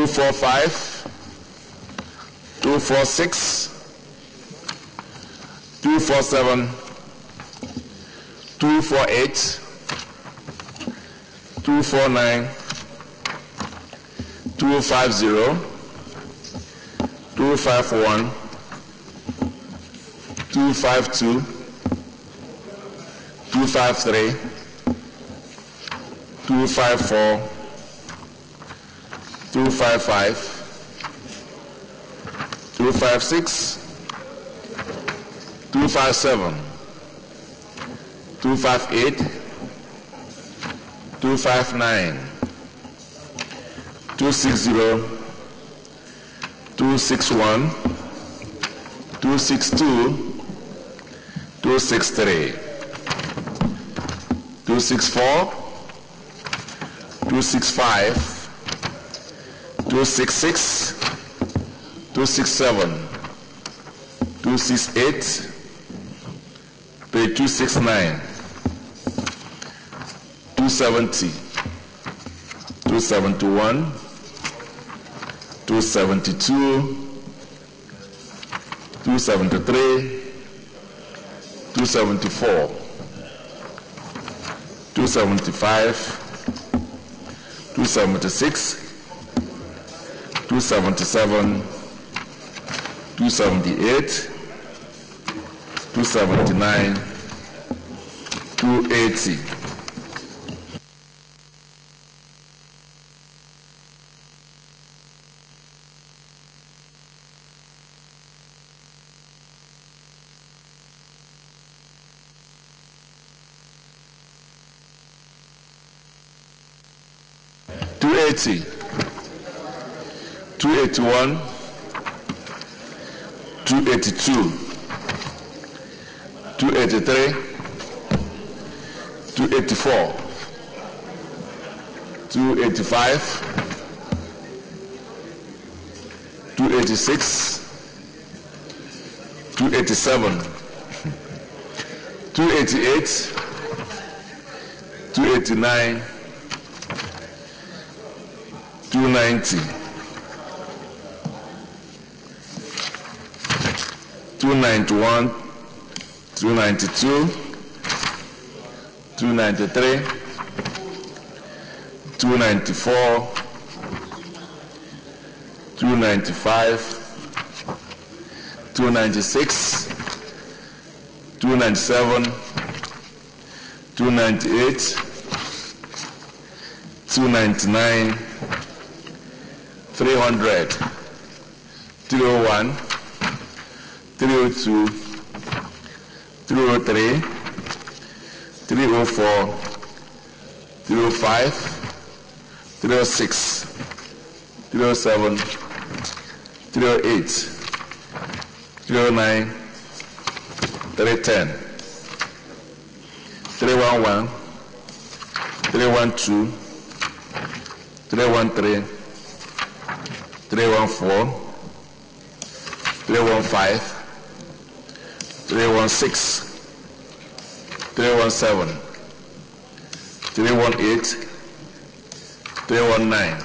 245, 246, 247, 248, 249, 250, 251, 252, 253, 254, 255, 256, 257, 258, 259, 260, 261, 262, 263, 264, 265, 266, 267, 268, 269, 270, 271, 272, 273, 274, 275, 276, 277, 278, 279, 280. $280, $281, $282, $283, $284, $285, $286, $287, $288, $289, $290, $291, $292, $293, $294, $295, $296, $297, $298, $299, $300, $301, $302, $303, $304, $305, $306, $307, $308, $309, $310, $311, $312, $313, $314, $315, $316, $317, $318, $319,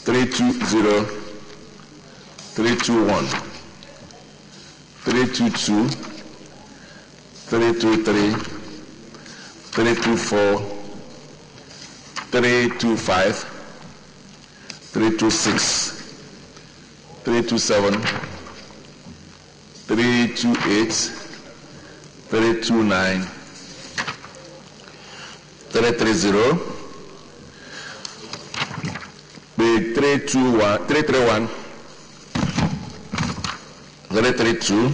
$320, $321, $322, $323, $324, $325, $326, $327, $328, $329, $330, $331, $332,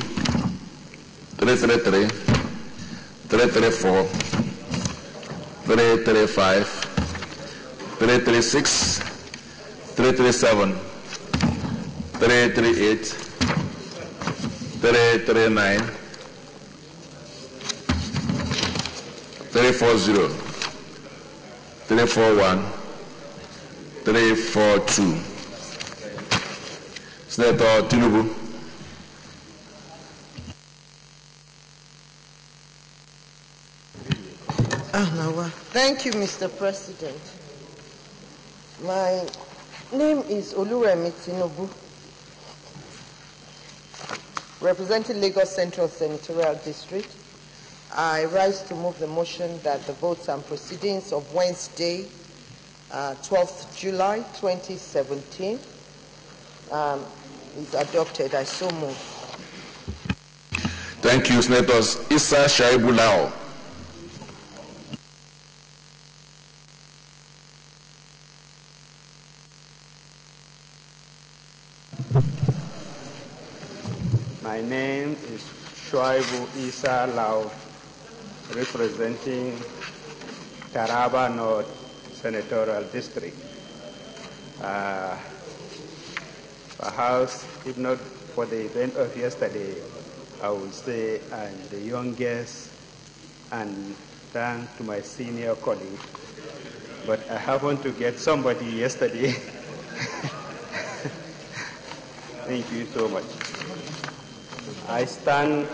$333, $334, $335, $336, $337, $338, $339, $340, $341, $342. Senator Tinubu. Thank you, Mr. President. My Name is Oluremi Tinubu, representing Lagos Central Senatorial District. I rise to move the motion that the votes and proceedings of Wednesday, 12th July 2017 is adopted. I so move. Thank you, Senators. Issa Shaibu Lao. My name is Shuaibu Issa Lao, representing Taraba North Senatorial District. Perhaps, if not for the event of yesterday, I would say I'm the youngest and thank to my senior colleague. But I happened to get somebody yesterday. Thank you so much. I stand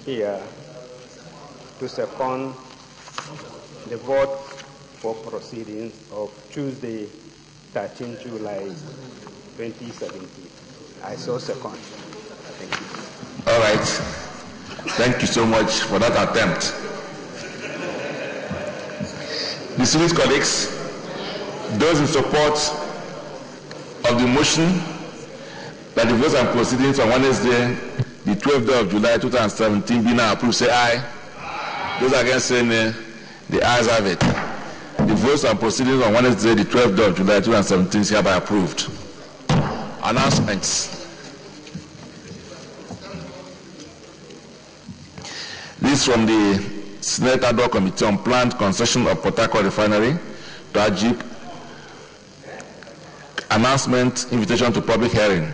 here to second the vote for proceedings of Tuesday, 13 July 2017. I so second. Thank you. All right. Thank you so much for that attempt. Distinguished colleagues, those in support of the motion that the votes and proceedings on Wednesday, the 12th day of July 2017 be now approved, say aye. Aye. Those against say nay, the ayes have it. The votes and proceedings on Wednesday, the 12th day of July 2017 is hereby approved. Announcements. This is from the Senate Ad hoc Committee on Planned Concession of Port Harcourt Refinery to AGIP. Announcement, invitation to public hearing.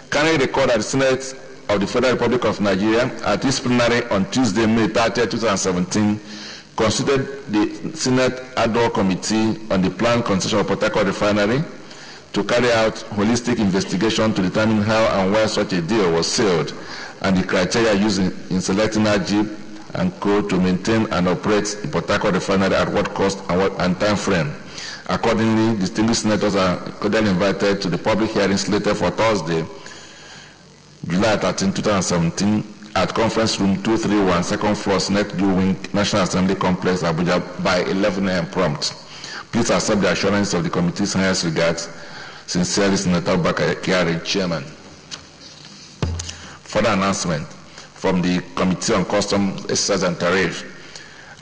Can I record that the Senate of the Federal Republic of Nigeria at its plenary on Tuesday, May 30, 2017, constituted the Senate Ad hoc Committee on the Planned Concession of Port Harcourt Refinery to carry out holistic investigation to determine how and where such a deal was sealed and the criteria used in selecting AGIP and Co. to maintain and operate the Port Harcourt Refinery at what cost and time frame. Accordingly, distinguished senators are cordially invited to the public hearing slated for Thursday, July 13, 2017, at Conference Room 231, second floor, Senate Blue Wing, National Assembly Complex, Abuja, by 11 a.m. prompt. Please accept the assurance of the committee's highest regards. Sincerely, Senator Bakari, Chairman. Further announcement from the Committee on Customs, Excise and Tariff.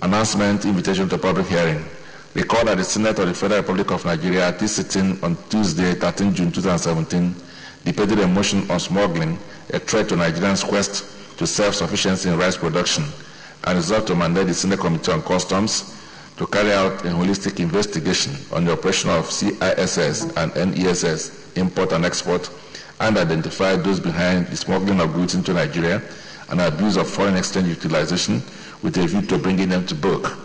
Announcement, invitation to public hearing. Record that the Senate of the Federal Republic of Nigeria at this sitting on Tuesday, 13 June 2017, debated a motion on smuggling, a threat to Nigerians' quest to self-sufficiency in rice production, and resolved to mandate the Senate Committee on Customs to carry out a holistic investigation on the operation of CISS and NESS, import and export, and identify those behind the smuggling of goods into Nigeria and abuse of foreign exchange utilization with a view to bringing them to book.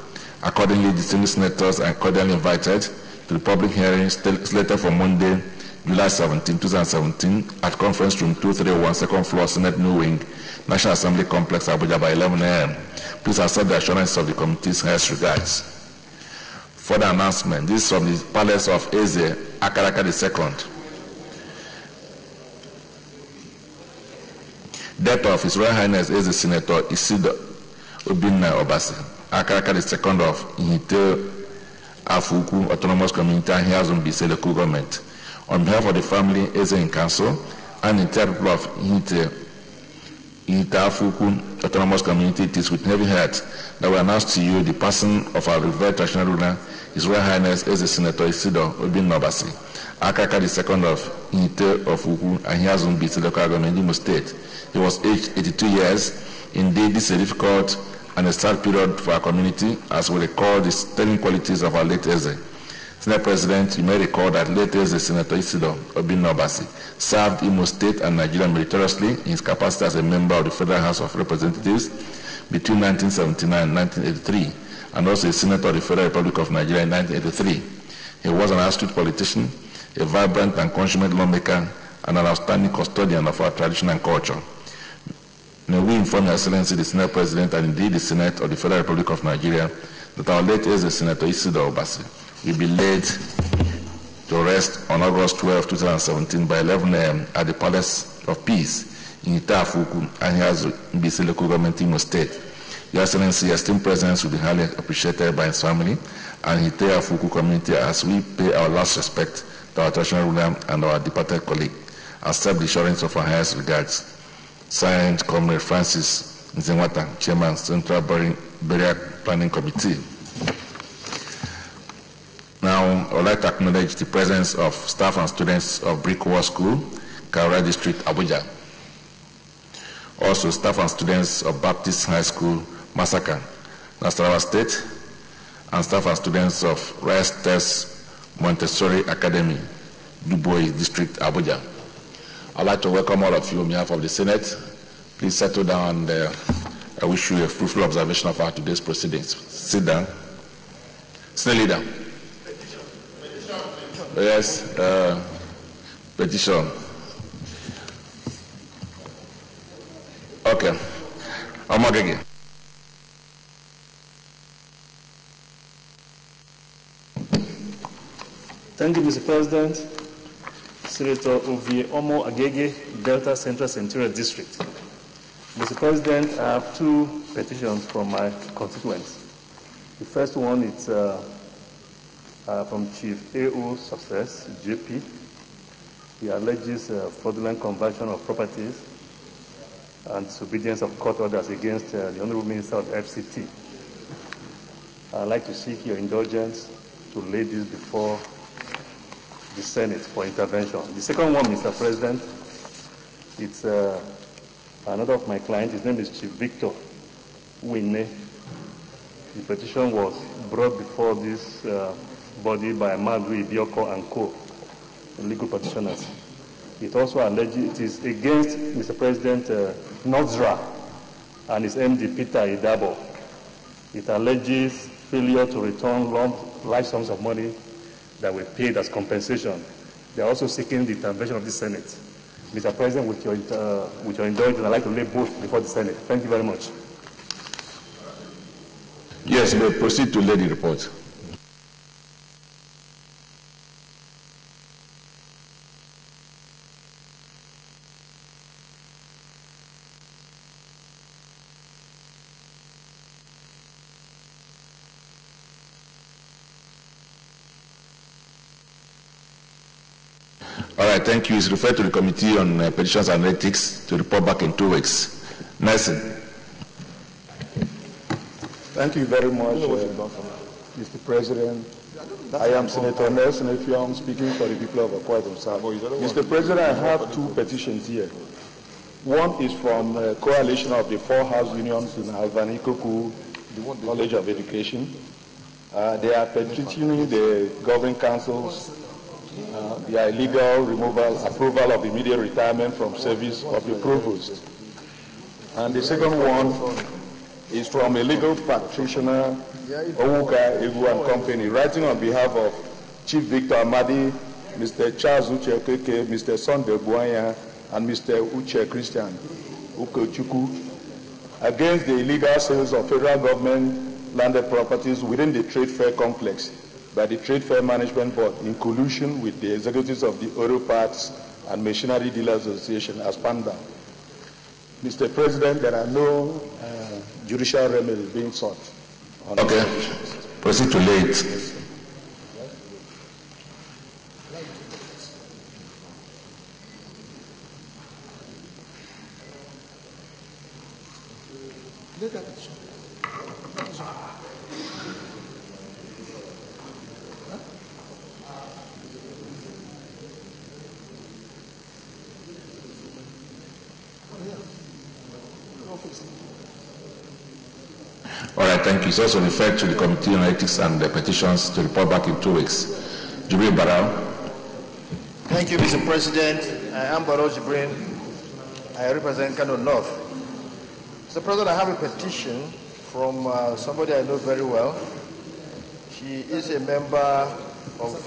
Accordingly, distinguished senators are cordially invited to the public hearing slated for Monday, July 17, 2017, at Conference Room 231, second floor, Senate New Wing, National Assembly Complex, Abuja, by 11 a.m. Please accept the assurance of the committee's highest regards. Further announcement. This is from the Palace of Eze, Akaraka II. Death of His Royal Highness Eze Senator Isidore Obinna Obasi, Akaraka II of Ihite Afuku Autonomous Community and Hiazun Bise local government. On behalf of the family, Eze in Council, and the entire people of Ihite Afuku Autonomous Community, it is with heavy heart that we announce to you the passing of our revered traditional ruler, His Royal Highness Eze Senator Isidore Obinna Obasi, Akaraka II of Ihite Afuku and Hiazun Bise local government, Imo State. He was aged 82 years. Indeed, this is a difficult and a sad period for our community as we recall the sterling qualities of our late Eze. Senate President, you may recall that late Eze Senator Isidore Obinna Obasi served Imo State and Nigeria meritoriously in his capacity as a member of the Federal House of Representatives between 1979 and 1983, and also a Senator of the Federal Republic of Nigeria in 1983. He was an astute politician, a vibrant and consummate lawmaker, and an outstanding custodian of our tradition and culture. May we inform Your Excellency, the Senate President, and indeed the Senate of the Federal Republic of Nigeria, that our late Eze Senator Isidore Obasi will be laid to arrest on August 12, 2017 by 11 a.m. at the Palace of Peace in Itafuku, Anyazu, Mbisi local government Imo State. Your Excellency, your esteemed presence will be highly appreciated by his family and the Itafuku community as we pay our last respect to our traditional ruler and our departed colleague. Accept the assurance of our highest regards. Signed, Comrade Francis Nzenwata, Chairman, Central Burial Planning Committee. Now, I would like to acknowledge the presence of staff and students of Brickwall School, Kaura District, Abuja. Also, staff and students of Baptist High School, Masaka, Nasarawa State, and staff and students of Rice Test Montessori Academy, Dubois District, Abuja. I'd like to welcome all of you on behalf of the Senate. Please settle down and I wish you a fruitful observation of our today's proceedings. Sit down. Stay leader. Yes, petition. Okay. Omagege. Thank you, Mr. President. Senator Ovie Omo Agege, Delta Central Senatorial District. Mr. President, I have two petitions from my constituents. The first one is from Chief A.O. Success, JP. He alleges fraudulent conversion of properties and disobedience of court orders against the Honorable Minister of FCT. I'd like to seek your indulgence to lay this before the Senate for intervention. The second one, Mr. President, it's another of my clients. His name is Chief Victor Winne. The petition was brought before this body by Madri Bioko and Co., the legal petitioners. It also alleges it is against Mr. President Nozra and his MD Peter Idabo. It alleges failure to return large sums of money that were paid as compensation. They are also seeking the intervention of the Senate. Mr. President, with your indulgence, I'd like to lay both before the Senate. Thank you very much. Yes, we'll proceed to lay the report. All right, thank you. It's referred to the Committee on Petitions and Ethics to report back in 2 weeks. Nelson. Thank you very much, Mr. President. I am Senator Nelson Efiong, speaking for the people of Akwa Ibom South. Mr. President, I have two petitions here. One is from a coalition of the 4 house unions in Alvani Koku College of Education. They are petitioning the governing councils the illegal approval of immediate retirement from service of the provost. And the second one is from a legal practitioner, Owuka Egu and Company, writing on behalf of Chief Victor Amadi, Mr. Charles Uche Okeke, Mr. Sunday Buanya, and Mr. Uche Christian Ukochukwu, against the illegal sales of federal government landed properties within the Trade Fair complex by the Trade Fair Management Board in collusion with the executives of the Auto Parts and Machinery Dealers Association as PANDA. Mr. President, there are no judicial remedies being sought. Okay. Proceed to lay it. All right, thank you. It's also referred to the Committee on Ethics and the Petitions to report back in 2 weeks. Jibril Barao. Thank you, Mr. President. I am Barao Jibril. I represent Kano North. Mr. President, I have a petition from somebody I know very well. She is a member of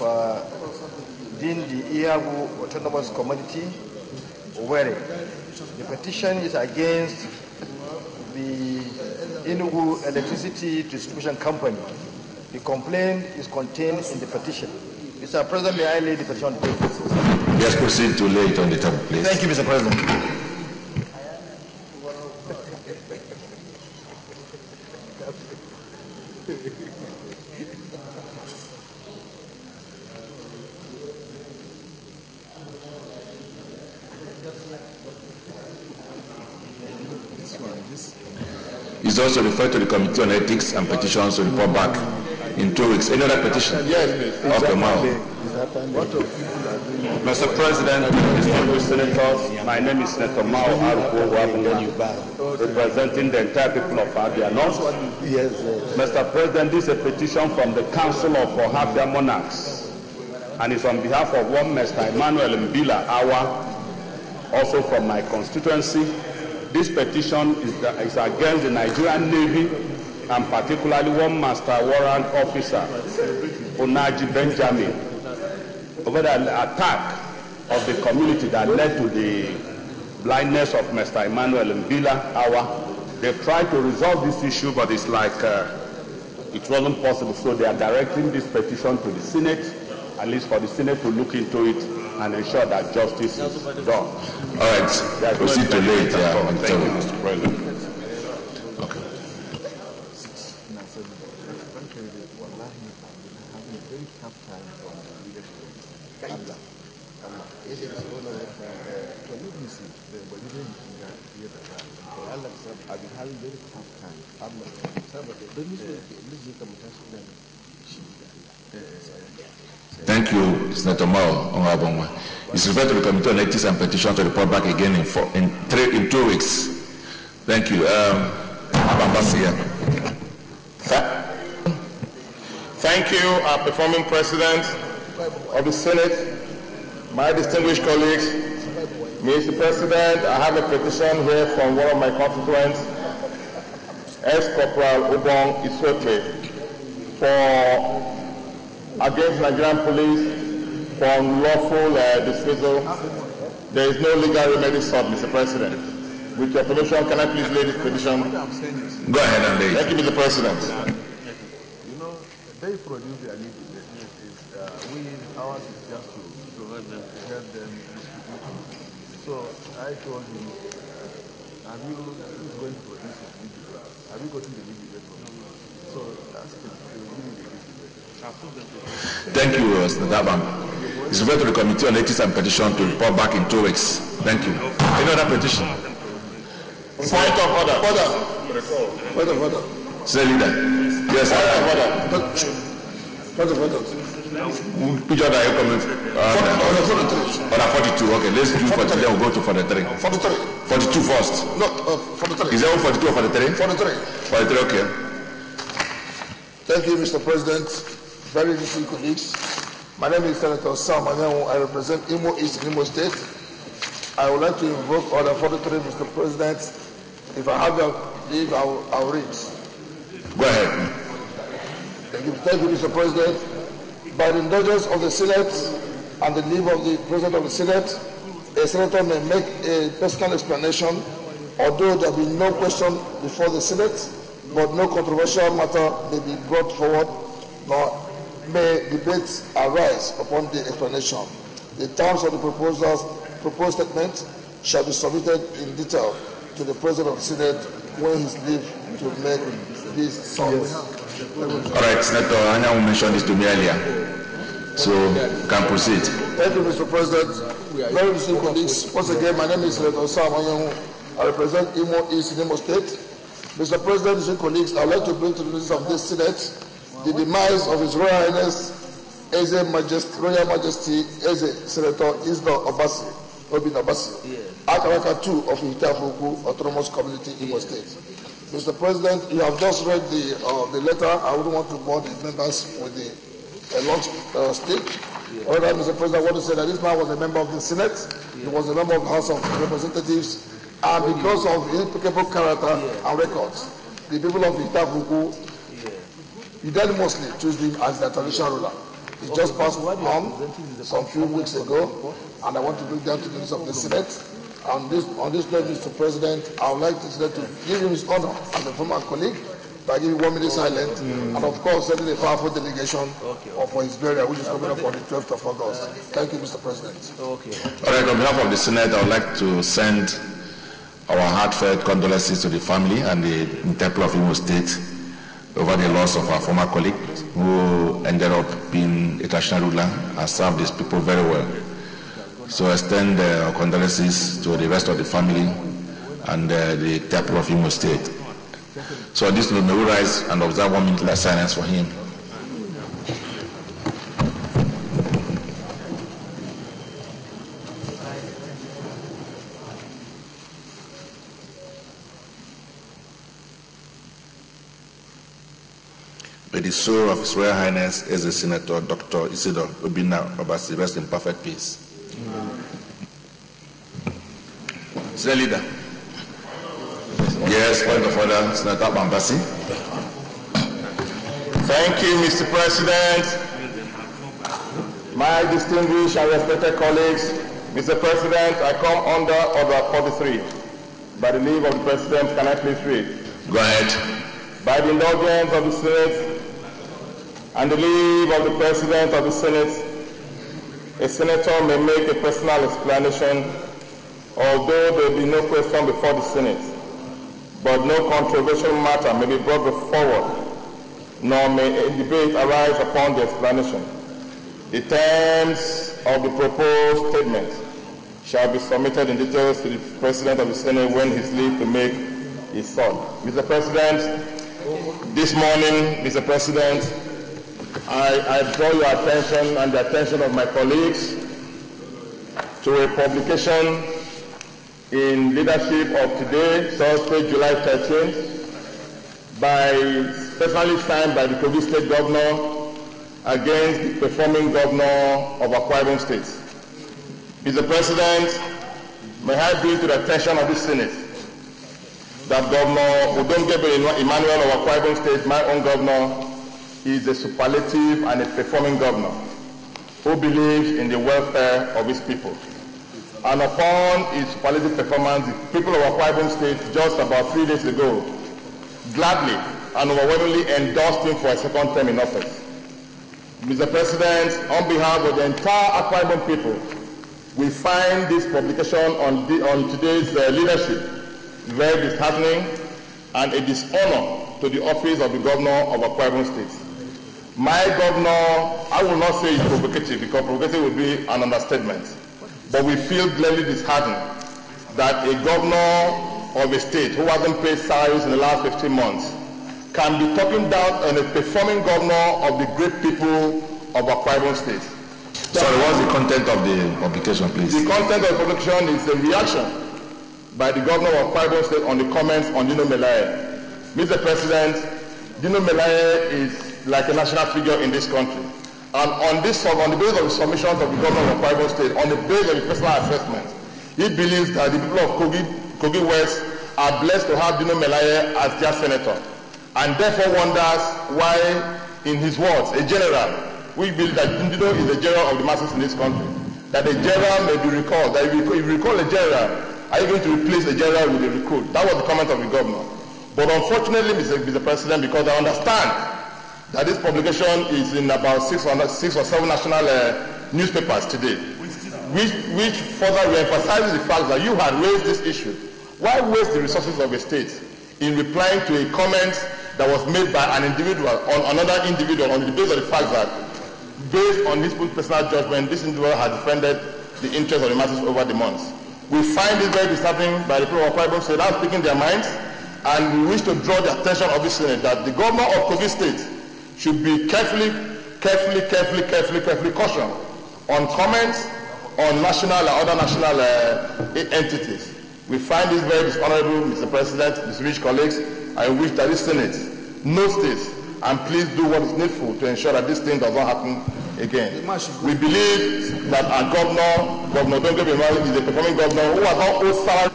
Dindi Iyagu Autonomous Community, Owerri. The petition is against the Enugu Electricity Distribution Company. The complaint is contained in the petition. Mr. President, may I lay the petition on the table? Yes, proceed to lay it on the table, please. Thank you, Mr. President. Is also referred to the Committee on Ethics and Petitions to report back in 2 weeks. Any other petition? Yes. Okay, Mr. President, distinguished senators, my name is Senator Mao Aruko, representing the entire people of Abia North. Mr. President, this is a petition from the Council of Abia Monarchs, and it's on behalf of one Mr. Emmanuel Mbila Awa, also from my constituency. This petition is against the Nigerian Navy, and particularly one Master Warrant Officer, Onaji Benjamin, over the attack of the community that led to the blindness of Mr. Emmanuel Mbila Awa. They tried to resolve this issue, but it's like it wasn't possible. So they are directing this petition to the Senate, at least for the Senate to look into it and ensure that justice is done. All right, proceed to lay it. Thank you, Mr. President. Okay. Thank you, Senator Mao Ongabongwa. It's referred to the Committee on Ethics and Petitions to report back again in 2 weeks. Thank you. Thank you, our performing President of the Senate, my distinguished colleagues. Mr. President, I have a petition here from one of my constituents, Ex-Corporal Ubong Iswekwe, against Nigerian police for unlawful dismissal. There is no legal remedy sought, Mr. President. With your permission, can I please lay this petition? Go ahead and lay it. Thank you, Mr. President. You know, they produce their legal ours is just to provide them, to help them distribute. So I told him, have you going to produce a legal? Have you gotten the legal? So ask him to give me the legal. Thank you, Senator Abam. It's referred to the Committee on Ethics and Petitions to report back in 2 weeks. Thank you. Any other petition? Point of order. Point of order. Sir Leader. Yes, Point of order. Which order are you coming from? Order 42. Okay, let's do 42. Then we'll go to 43. 42 first. No, 43. Is there 42 or 43? 43. 43, okay. Thank you, Mr. President. Very distinguished colleagues. My name is Senator Sam Anyanwu. I represent Imo East and Imo State. I would like to invoke Order 43, Mr. President. If I have your leave, I'll read. Go ahead. Thank you, Mr. President. By the indulgence of the Senate and the leave of the President of the Senate, a senator may make a personal explanation, although there will be no question before the Senate, but no controversial matter may be brought forward, nor may debates arise upon the explanation. The terms of the proposed statement shall be submitted in detail to the President of the Senate when his leave to make this sums. All right, Senator Anyanwu mentioned this to me earlier, so can proceed. Thank you, Mr. President. Very distinguished colleagues. Once again, my name is Senator Sam Anyanwu. I represent Imo East and Imo State. Mr. President, distinguished colleagues, I would like to bring to the notice of this Senate the demise of His Royal Highness Royal Majesty Senator Isdor Obin Obasi, Akaraka 2 of Itafuku Autonomous Community, Imo State. Mr. President, you have just read the letter. I wouldn't want to bore the members with a long speech. However, Mr. President, I want to say that this man was a member of the Senate. He was a member of the House of Representatives. And because of his impeccable character and records, the people of Itafuku unanimously chose him as the traditional ruler. He just passed on some few weeks ago, and I want to bring down to the list of the Senate. On this note, Mr. President, I would like the Senate to give him his honor as a former colleague by giving 1 minute silence, and of course sending a powerful delegation for his burial, which is coming up on the 12th of August. Thank you, Mr. President. Okay. All right, on behalf of the Senate, I would like to send our heartfelt condolences to the family and the people of Imo State over the loss of our former colleague who ended up being a traditional ruler and served these people very well. So I extend our condolences to the rest of the family and the people of Imo State. So this will may we rise and observe 1 minute silence for him. May the soul of His Royal Highness as a Senator Dr. Isidore Obinna Obasi rest in perfect peace. Senate Leader. Yes, point of order, Senator Bambasi. Thank you, Mr. President. My distinguished and respected colleagues, Mr. President, I come under Order 43. By the leave of the President, can I please read? Go ahead. By the indulgence of the Senate and the leave of the President of the Senate, a senator may make a personal explanation, although there be no question before the Senate, but no controversial matter may be brought forward, nor may a debate arise upon the explanation. The terms of the proposed statement shall be submitted in details to the President of the Senate when his leave to make is sought. Mr. President, this morning, Mr. President, I draw your attention and the attention of my colleagues to a publication in Leadership of today, Thursday, July 13th, personally signed by the Kogi State Governor against the performing governor of Akwa Ibom State. Mr. President, may I bring to the attention of the Senate that Governor Udom Emmanuel of Akwa Ibom State, my own governor, is a superlative and a performing governor who believes in the welfare of his people. And upon his superlative performance, the people of Akwa Ibom State just about 3 days ago gladly and overwhelmingly endorsed him for a second term in office. Mr. President, on behalf of the entire Akwa Ibom people, we find this publication on today's leadership very disheartening and a dishonor to the office of the governor of Akwa Ibom State. My governor, I will not say it's provocative because provocative would be an understatement, but we feel gladly disheartened that a governor of a state who hasn't paid salaries in the last 15 months can be talking down on a performing governor of the great people of Akwa Ibom State. Sorry, what's the content of the publication, please? The content of the publication is a reaction by the governor of Akwa Ibom State on the comments on Dino Melaye. Mr. President, Dino Melaye is like a national figure in this country. And on the basis of the submissions of the governor of Akwa Ibom State, on the basis of his personal assessment, he believes that the people of Kogi West are blessed to have Dino Melaye as their senator, and therefore wonders why, in his words, a general, we believe that Dino is the general of the masses in this country, that a general may be recalled, that if you recall a general, are you going to replace a general with a recruit? That was the comment of the governor. But unfortunately, Mr. President, because I understand that this publication is in about 6 or 7 national newspapers today, which further re-emphasizes the fact that you had raised this issue. Why waste the resources of a state in replying to a comment that was made by an individual on another individual on the basis of the fact that, based on his personal judgment, this individual had defended the interests of the masses over the months? We find this very disturbing by the people of Akwa Ibom State now speaking their minds, and we wish to draw the attention of the Senate that the governor of Kogi State should be carefully cautioned on comments on national and other national entities. We find this very dishonorable, Mr. President, distinguished colleagues. I wish that the Senate knows this and please do what is needful to ensure that this thing does not happen again. We believe that our Governor Donke Bimari, is a performing governor who has not owed salary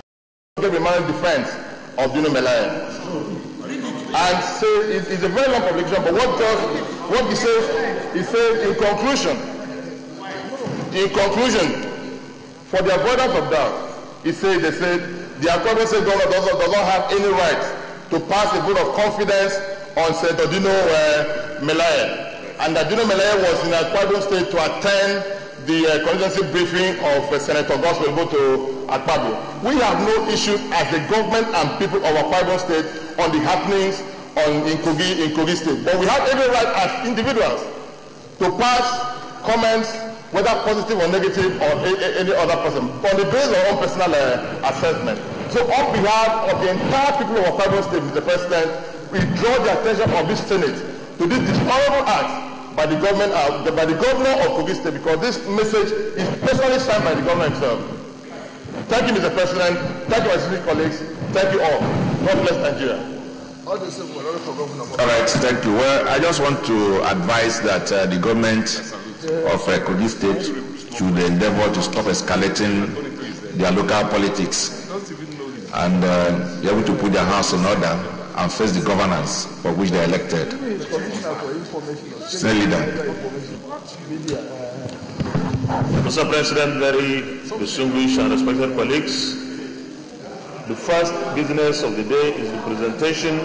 to Bimari defense of Dino Melaye. And so it's a very long publication, but what he says in conclusion, for the avoidance of doubt, they said the Akwa Ibom State governor does not have any right to pass a vote of confidence on Senator Dino Melaye, and that Dino Melaye was in Akwa Ibom State to attend the constituency briefing of Senator Gospel to Akwa. We have no issues as the government and people of Akwa Ibom State on the happenings in Kogi State, but we have every right as individuals to pass comments, whether positive or negative, or any other person, on the basis of our own personal assessment. So on behalf of the entire people of Akwa Ibom State, Mr. President, we draw the attention of this Senate to this dishonorable act by the government, by the governor of Kogi State, because this message is personally signed by the governor himself. Thank you, Mr. President. Thank you, my esteemed colleagues. Thank you all. God bless Nigeria. All right, thank you. Well, I just want to advise that the government of Kogi State should endeavor to stop escalating their local politics and be able to put their house in order and face the governance for which they are elected. Senior Leader. Mr. President, very distinguished and respected colleagues, the first business of the day is the presentation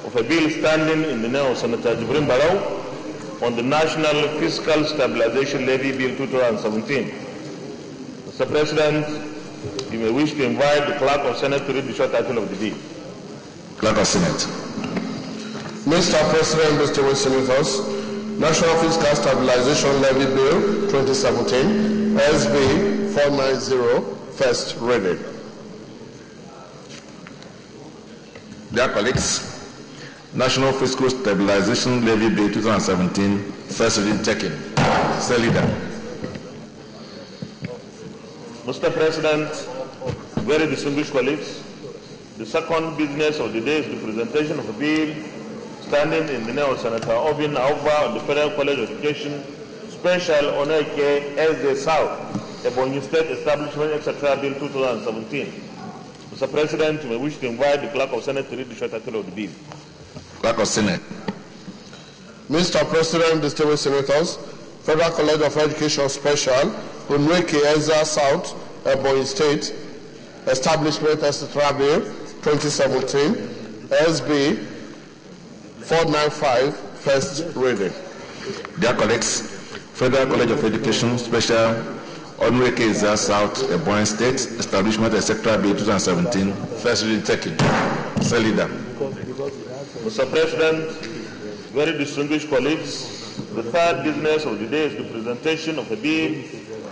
of a bill standing in the name of Senator Jibrin Barau on the National Fiscal Stabilization Levy Bill 2017. Mr. President, you may wish to invite the Clerk of Senate to read the short title of the bill. Clerk of Senate. Mr. President, distinguished senators, National Fiscal Stabilization Levy Bill 2017, SB 490, first reading. Dear colleagues, National Fiscal Stabilization Levy Bill 2017, first reading taken. Sir Leader. Mr. President, very distinguished colleagues, the second business of the day is the presentation of a bill standing in the name of Senator Obin Augba of the Federal College of Education, Special Oneke SD South, Ebonyi State Establishment, etc. Bill 2017. Mr. President, you may wish to invite the Clerk of Senate to read the short title of the bill. Clerk of Senate. Mr. President, distinguished senators, Federal College of Education Special, Oneke SD South, Ebonyi State Establishment, etc. Bill 2017, SB 495, first reading. Dear colleagues, Federal College of Education Special Onweke South Ebonyi State Establishment, etc. Bill 2017, first reading taken. Sir Leader. Mr. President, very distinguished colleagues, the third business of the day is the presentation of a bill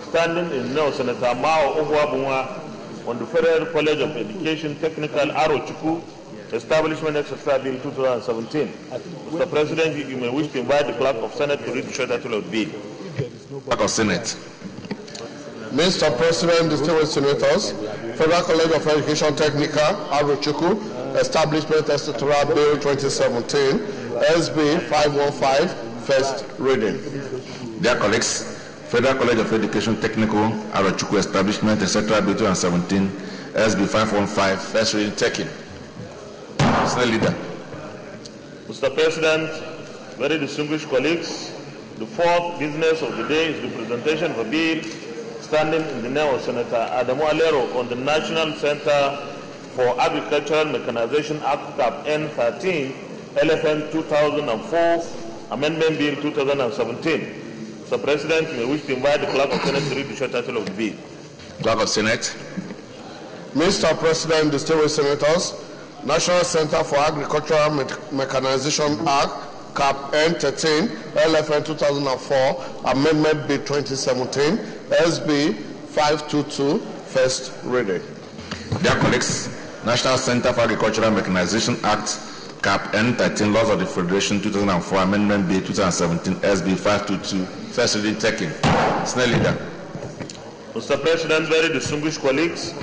standing in the name of Senator Mao Ohuabunwa on the Federal College of Education Technical Arochukwu Establishment, etc. Bill 2017. Mr. President, you may wish to invite the Clerk of Senate to read the short title of the bill. Clerk of Senate. Mr. President, distinguished senators, Federal College of Education Technical Arochukwu Establishment, etc. Bill 2017, SB 515, first reading. Dear colleagues, Federal College of Education Technical Arochukwu Establishment, etc. Bill 2017, SB 515, first reading taken. Sir Leader. Mr. President, very distinguished colleagues, the fourth business of the day is the presentation of a bill standing in the name of Senator Adamu Alero on the National Center for Agricultural Mechanization Act Cap N13, LFN 2004, Amendment Bill 2017. Mr. President, you may wish to invite the Clerk of Senate to read the short title of the bill. Clerk of Senate. Mr. President, distinguished senators, National Center for Agricultural Mechanization Act, Cap N13, LFN 2004, Amendment Bill 2017, SB 522, first reading. Dear colleagues, National Center for Agricultural Mechanization Act, Cap N13, Laws of the Federation 2004, Amendment Bill 2017, SB 522, first reading taken. Senior Leader. Mr. President, very distinguished colleagues,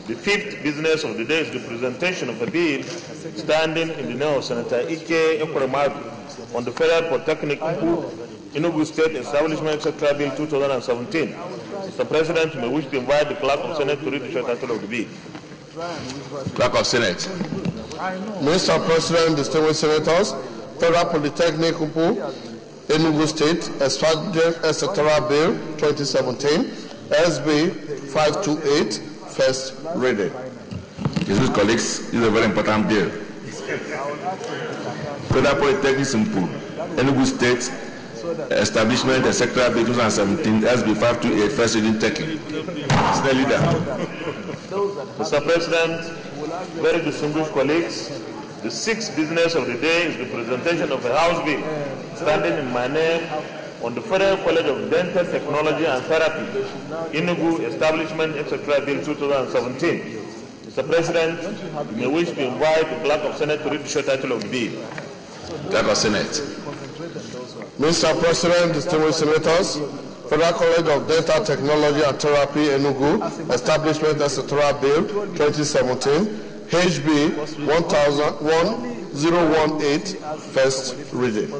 the fifth business of the day is the presentation of a bill standing in the name of Senator Ike Ekweremadu on the Federal Polytechnic Enugu State Establishment, etc. Bill 2017. Mr. President, you may wish to invite the Clerk of Senate to read the short title of the bill. Clerk of Senate. Mr. President, distinguished senators, Federal Polytechnic Enugu State Establishment, etc. Bill 2017, SB 528, first reading. Distinguished colleagues, this is a very important bill. Federal Polytechnic Simple, Enugu State, Establishment, etc. Bill 2017, SB 528, first reading taken. Mr. Leader. Mr. President, very distinguished colleagues, the sixth business of the day is the presentation of a House bill standing in my name on the Federal College of Dental Technology and Therapy, Enugu Establishment, etc. Bill 2017. Mr. President, you may wish to invite the Clerk of Senate to read the short title of the bill. Clerk of Senate. Mr. President, distinguished senators, Federal College of Dental Technology and Therapy, Enugu Establishment, etc. Bill 2017, HB 1018, first reading.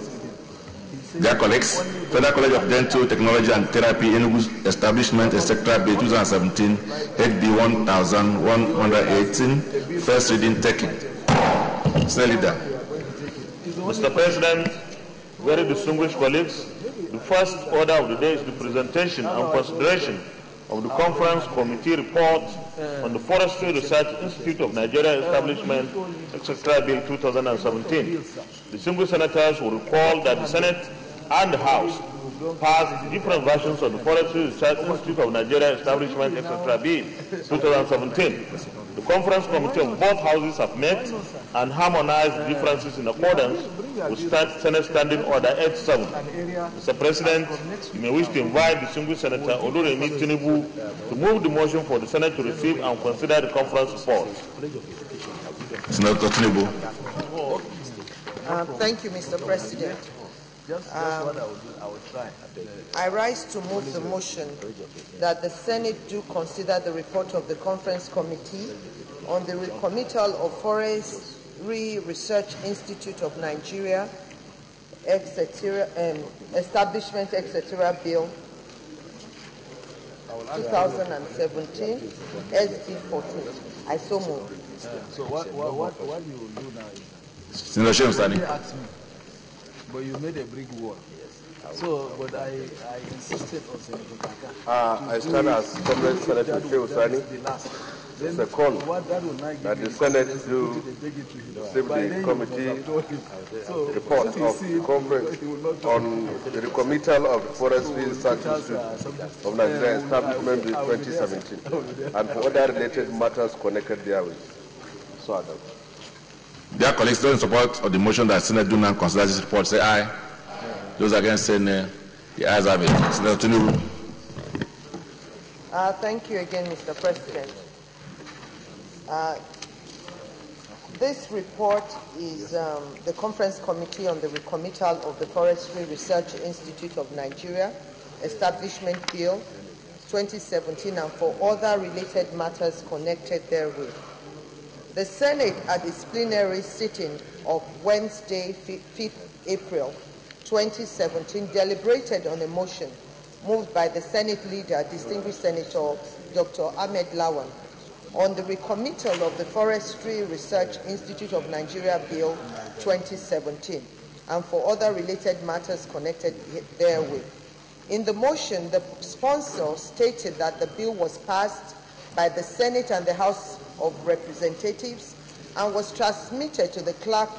Dear colleagues, Federal College of Dental Technology and Therapy, Enugu Establishment, etc. Bill 2017, HB 1118, first reading taken. Mr. Leader. Mr. President, very distinguished colleagues, the first order of the day is the presentation and consideration of the Conference Committee report on the Forestry Research Institute of Nigeria Establishment, etc. Bill 2017. Distinguished senators will recall that the Senate and the House passed different versions of the Forestry Research Institute of Nigeria Establishment, etc. Bill 2017. The Conference Committee of both houses have met and harmonized differences in accordance with Senate Standing Order 87. Mr. President, you may wish to invite distinguished Senator Oluremi Tinubu to move the motion for the Senate to receive and consider the conference report. Senator Tinubu. Thank you, Mr. President. I rise to move the motion that the Senate do consider the report of the Conference Committee on the recommittal of Forestry Research Institute of Nigeria, etc., Establishment, etc. Bill 2017, SB 14. I so move. So what do you do now? Senator Shemstani. But you made a big word. So, but I insisted on Senator Kaka. I stand as Comrade Senator Shemstani. It's a call that the Senate do receive the committee report of the conference on the recommittal of the Forestry Research Institute of Nigeria Establishment in 2017 and for other related matters connected therewith. So I don't. Dear colleagues, those in support of the motion that Senate do not consider this report, say aye. Those against say nay. The ayes have it. Senator Tinubu. Thank you again, Mr. President. This report is the Conference Committee on the recommittal of the Forestry Research Institute of Nigeria Establishment Bill 2017 and for other related matters connected therewith. The Senate, at its plenary sitting of Wednesday, 5th April 2017, deliberated on a motion moved by the Senate leader, distinguished Senator Dr. Ahmed Lawan, on the recommittal of the Forestry Research Institute of Nigeria Bill 2017 and for other related matters connected therewith. In the motion, the sponsor stated that the bill was passed by the Senate and the House of Representatives and was transmitted to the clerk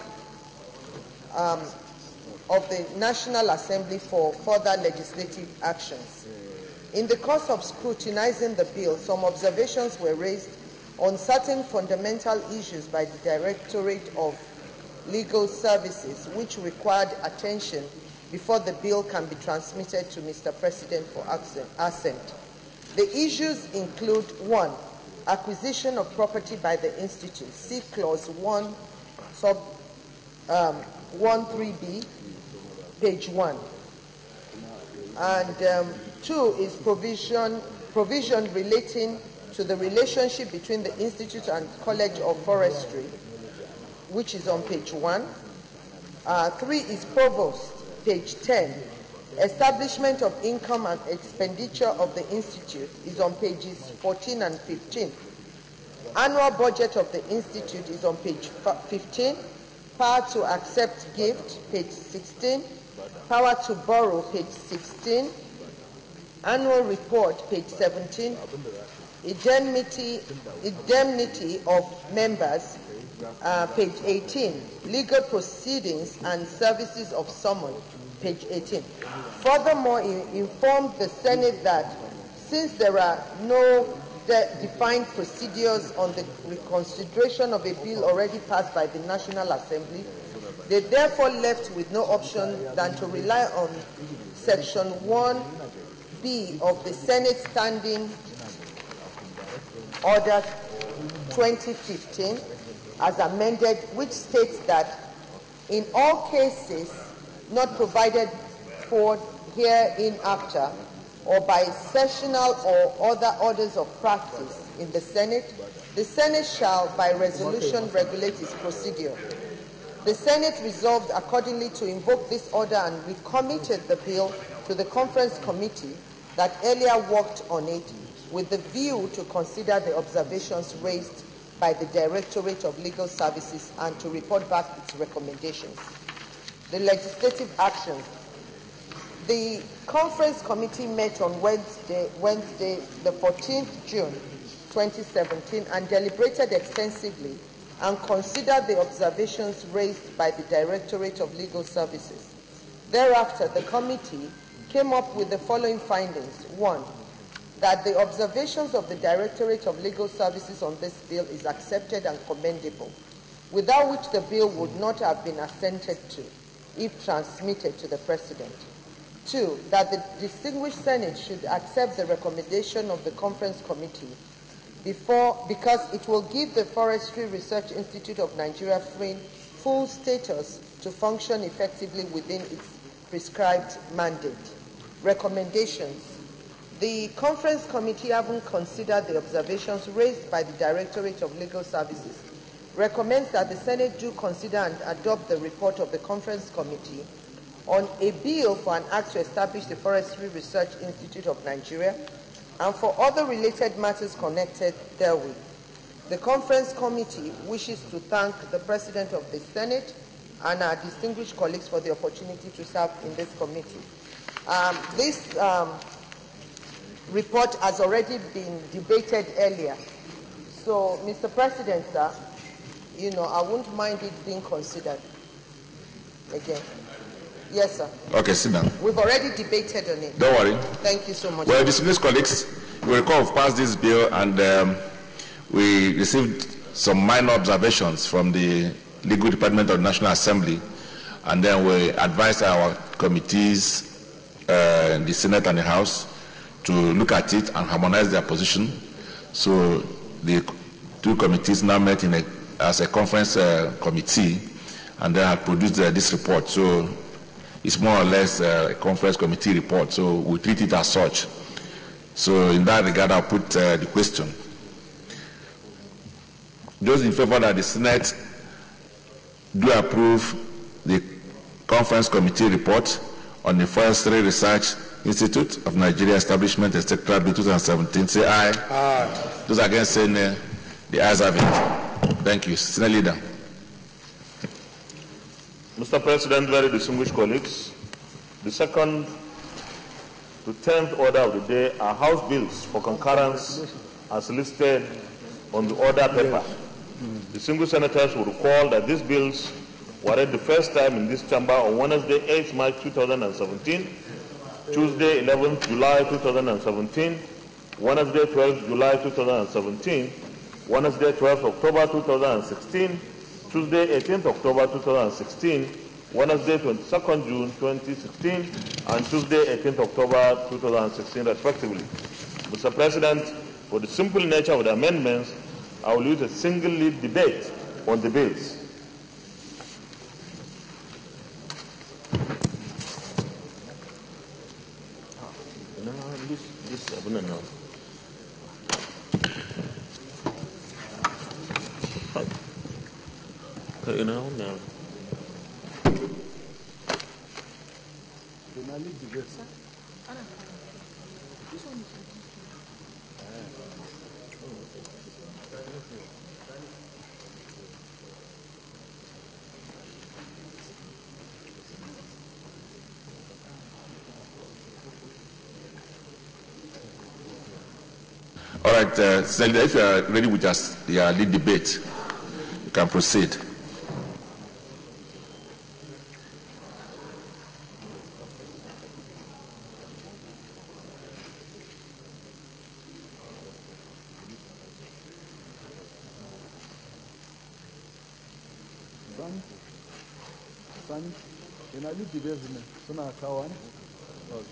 of the National Assembly for further legislative actions. In the course of scrutinizing the bill, some observations were raised on certain fundamental issues by the Directorate of Legal Services, which required attention before the bill can be transmitted to Mr. President for assent. The issues include: 1, acquisition of property by the Institute, see Clause 1, sub 13B, page 1. And 2 is provision relating to the relationship between the Institute and College of Forestry, which is on page 1. 3 is provost, page 10. Establishment of income and expenditure of the Institute is on pages 14 and 15. Annual budget of the Institute is on page 15. Power to accept gift, page 16. Power to borrow, page 16. Annual report, page 17. Indemnity of members, page 18, legal proceedings and services of summon, page 18. Furthermore, he informed the Senate that since there are no defined procedures on the reconsideration of a bill already passed by the National Assembly, they therefore left with no option than to rely on Section 1B of the Senate Standing Order 2015 as amended, which states that in all cases not provided for hereinafter or by sessional or other orders of practice in the Senate shall by resolution regulate its procedure. The Senate resolved accordingly to invoke this order and recommitted the bill to the conference committee that earlier worked on it with the view to consider the observations raised by the Directorate of Legal Services and to report back its recommendations. The legislative actions. The conference committee met on Wednesday, the 14th June 2017, and deliberated extensively and considered the observations raised by the Directorate of Legal Services. Thereafter, the committee came up with the following findings. 1, that the observations of the Directorate of Legal Services on this bill is accepted and commendable, without which the bill would not have been assented to if transmitted to the President. 2, that the distinguished Senate should accept the recommendation of the Conference Committee because it will give the Forestry Research Institute of Nigeria full status to function effectively within its prescribed mandate. Recommendations. The Conference Committee, having considered the observations raised by the Directorate of Legal Services, recommends that the Senate do consider and adopt the report of the Conference Committee on a bill for an act to establish the Forestry Research Institute of Nigeria and for other related matters connected therewith. The Conference Committee wishes to thank the President of the Senate and our distinguished colleagues for the opportunity to serve in this committee. This report has already been debated earlier. So, Mr. President, sir, I wouldn't mind it being considered again. Yes, sir. Okay, sit down. We've already debated on it. Don't worry. Thank you so much. Well, distinguished colleagues, we recall we've passed this bill and we received some minor observations from the Legal Department of the National Assembly, and then we advised our committees, the Senate and the House, to look at it and harmonize their position. So the two committees now met as a conference committee, and they have produced this report. So it's more or less a conference committee report, so we treat it as such. So in that regard, I'll put the question. Those in favor that the Senate do approve the conference committee report on the Forestry Research Institute of Nigeria Establishment, etc., 2017, say aye. Aye. Those against say nay. The ayes have it. Thank you. Senate Leader. Mr. President, very distinguished colleagues, the second to 10th order of the day are House bills for concurrence as listed on the order paper. Distinguished senators will recall that these bills were read the first time in this chamber on Wednesday, 8th March 2017, Tuesday, 11th July 2017, Wednesday, 12th July 2017, Wednesday, 12th October 2016, Tuesday, 18th October 2016, Wednesday, 22nd June 2016, and Tuesday, 18th October 2016, respectively. Mr. President, for the simple nature of the amendments, I will use a single lead debate on the bills. All right, Senator, if you are ready with your lead debate, You can proceed. Sani, ina liki basement suna kawo ne? Okay.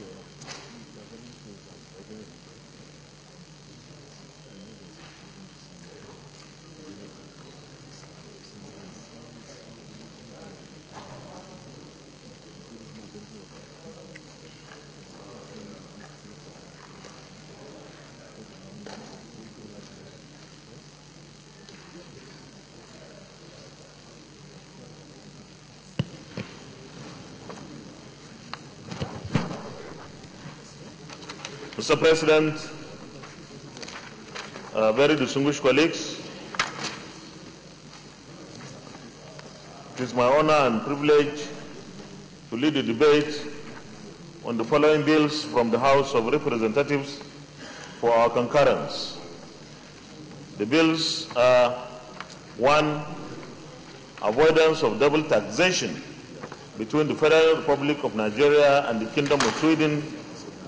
Mr. President, very distinguished colleagues, it is my honor and privilege to lead the debate on the following bills from the House of Representatives for our concurrence. The bills are: 1. Avoidance of double taxation between the Federal Republic of Nigeria and the Kingdom of Sweden,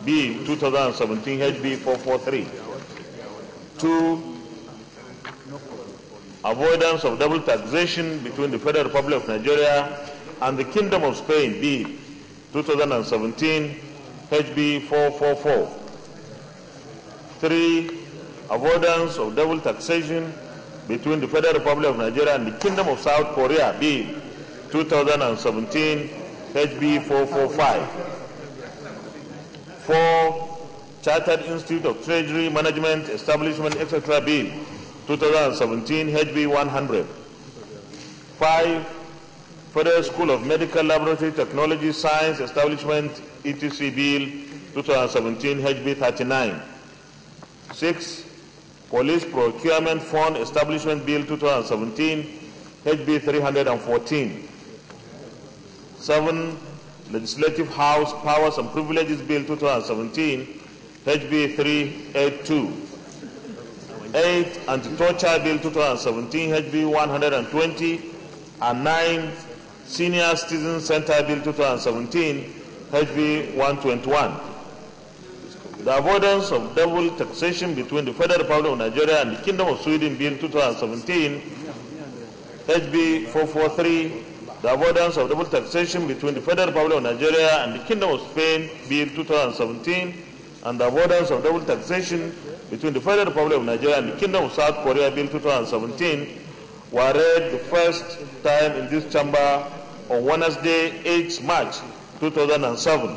Bill 2017 HB 443. 2. Avoidance of double taxation between the Federal Republic of Nigeria and the Kingdom of Spain, Bill 2017 HB 444. 3. Avoidance of double taxation between the Federal Republic of Nigeria and the Kingdom of South Korea, Bill 2017 HB 445. 4. Chartered Institute of Treasury Management Establishment, etc. Bill 2017 HB 100. 5. Federal School of Medical Laboratory Technology Science Establishment, ETC Bill 2017 HB 39. 6. Police Procurement Fund Establishment Bill 2017 HB 314. 7. Legislative House Powers and Privileges Bill 2017 HB 382. 8. Anti-Torture Bill 2017 HB 120. And 9. Senior Citizen Center Bill 2017 HB 121. The avoidance of double taxation between the Federal Republic of Nigeria and the Kingdom of Sweden Bill 2017 HB 443. The avoidance of double taxation between the Federal Republic of Nigeria and the Kingdom of Spain Bill 2017, and the avoidance of double taxation between the Federal Republic of Nigeria and the Kingdom of South Korea Bill 2017 were read the first time in this chamber on Wednesday, 8 March 2007.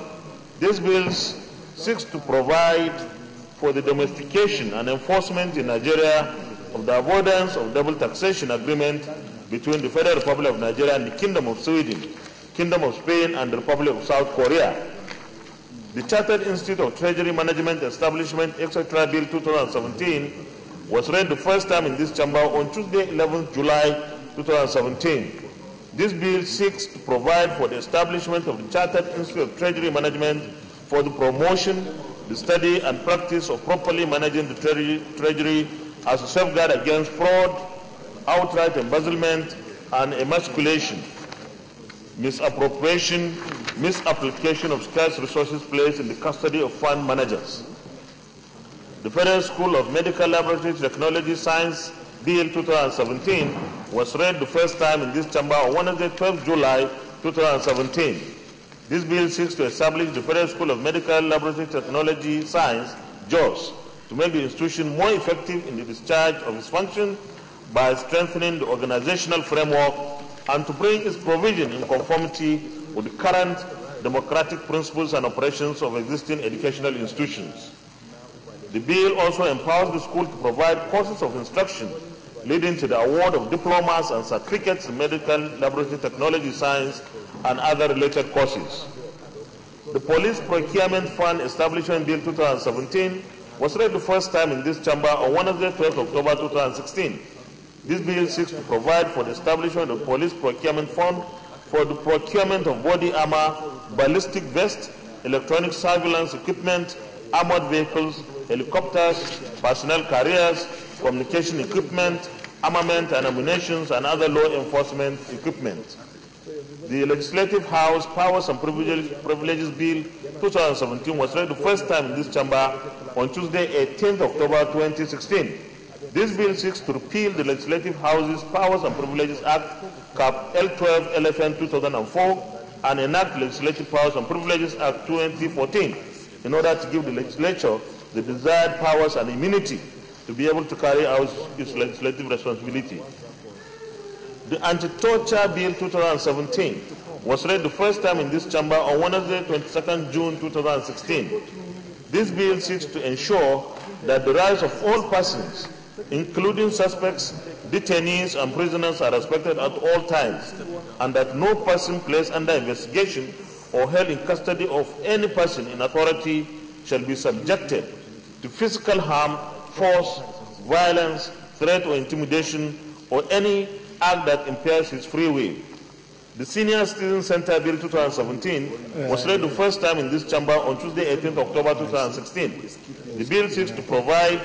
These bills seek to provide for the domestication and enforcement in Nigeria of the avoidance of double taxation agreement between the Federal Republic of Nigeria and the Kingdom of Sweden, Kingdom of Spain, and the Republic of South Korea. The Chartered Institute of Treasury Management Establishment, etc. Bill 2017 was read the first time in this chamber on Tuesday, 11th July 2017. This bill seeks to provide for the establishment of the Chartered Institute of Treasury Management for the promotion, the study, and practice of properly managing the treasury as a safeguard against fraud, outright embezzlement, and emasculation, misappropriation, misapplication of scarce resources placed in the custody of fund managers. The Federal School of Medical Laboratory Technology Science Bill 2017 was read the first time in this chamber on Wednesday, 12 July 2017. This bill seeks to establish the Federal School of Medical Laboratory Technology Science, JOS, to make the institution more effective in the discharge of its function by strengthening the organizational framework and to bring its provision in conformity with the current democratic principles and operations of existing educational institutions. The bill also empowers the school to provide courses of instruction leading to the award of diplomas and certificates in medical laboratory technology science and other related courses. The Police Procurement Fund Establishment Bill 2017 was read the first time in this chamber on Wednesday, 12 October 2016. This bill seeks to provide for the establishment of Police Procurement Fund for the procurement of body armor, ballistic vests, electronic surveillance equipment, armored vehicles, helicopters, personnel carriers, communication equipment, armament and ammunition, and other law enforcement equipment. The Legislative House Powers and Privileges Bill 2017 was read the first time in this chamber on Tuesday, 18th October 2016. This bill seeks to repeal the Legislative House's Powers and Privileges Act, Cap L12 LFN 2004, and enact Legislative Powers and Privileges Act 2014 in order to give the legislature the desired powers and immunity to be able to carry out its legislative responsibility. The Anti-Torture Bill 2017 was read the first time in this chamber on Wednesday, 22nd June 2016. This bill seeks to ensure that the rights of all persons, including suspects, detainees, and prisoners, are respected at all times, and that no person placed under investigation or held in custody of any person in authority shall be subjected to physical harm, force, violence, threat, or intimidation, or any act that impairs his free will. The Senior Citizen Center Bill 2017 was read the first time in this chamber on Tuesday, 18th October 2016. The bill seeks to provide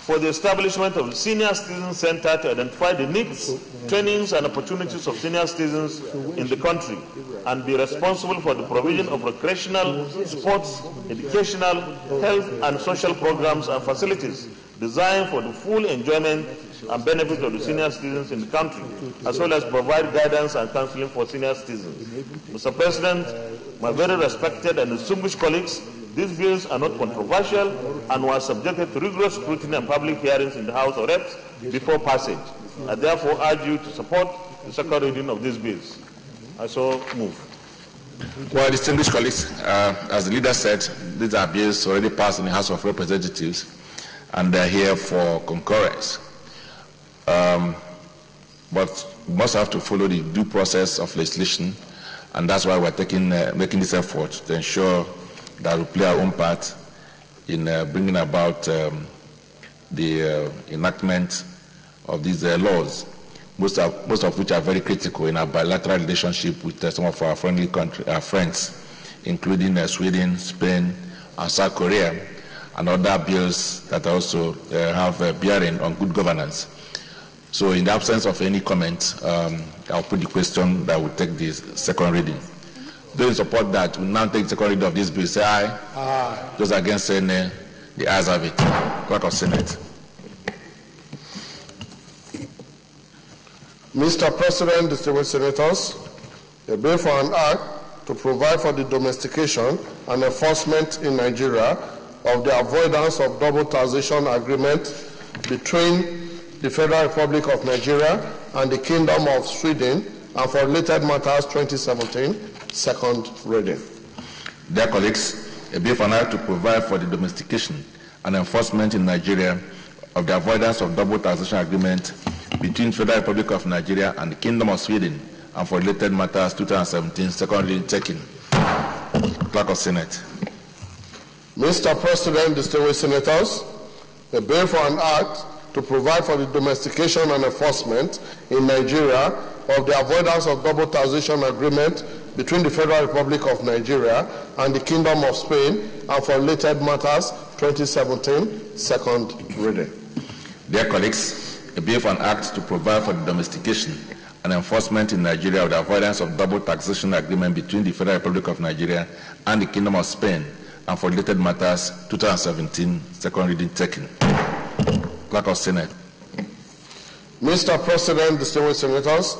for the establishment of the Senior Citizen Center to identify the needs, trainings, and opportunities of senior citizens in the country, and be responsible for the provision of recreational, sports, educational, health, and social programs and facilities designed for the full enjoyment and benefit of the senior citizens in the country, as well as provide guidance and counseling for senior citizens. Mr. President, my very respected and distinguished colleagues, these bills are not controversial and were subjected to rigorous scrutiny and public hearings in the House of Reps before passage. I therefore urge you to support the second reading of these bills. I so move. Well, distinguished colleagues, as the leader said, these are bills already passed in the House of Representatives, and they're here for concurrence. But we must have to follow the due process of legislation, and that's why we're making this effort to ensure that we play our own part in bringing about the enactment of these laws, most of which are very critical in our bilateral relationship with some of our friendly friends, including Sweden, Spain, and South Korea, and other bills that also have a bearing on good governance. So in the absence of any comment, I'll put the question that will take this second reading. Those in support that will now take the second reading of this bill, say aye. Aye. Those against, say nay. The ayes have it. Clerk of Senate. Mr. President, distinguished senators, a bill for an act to provide for the domestication and enforcement in Nigeria of the avoidance of double taxation agreement between the Federal Republic of Nigeria and the Kingdom of Sweden, and for related matters 2017, second reading. Dear colleagues, a bill for an act to provide for the domestication and enforcement in Nigeria of the avoidance of double taxation agreement between Federal Republic of Nigeria and the Kingdom of Sweden, and for related matters 2017, second reading taken. Clerk of Senate. Mr. President, distinguished senators, a bill for an act to provide for the domestication and enforcement in Nigeria of the avoidance of double taxation agreement between the Federal Republic of Nigeria and the Kingdom of Spain, and for related matters 2017, second reading. Dear colleagues, a bill for an act to provide for the domestication and enforcement in Nigeria of the avoidance of double taxation agreement between the Federal Republic of Nigeria and the Kingdom of Spain, and for related matters 2017, second reading taken. Clerk of Senate. Mr. President, distinguished senators,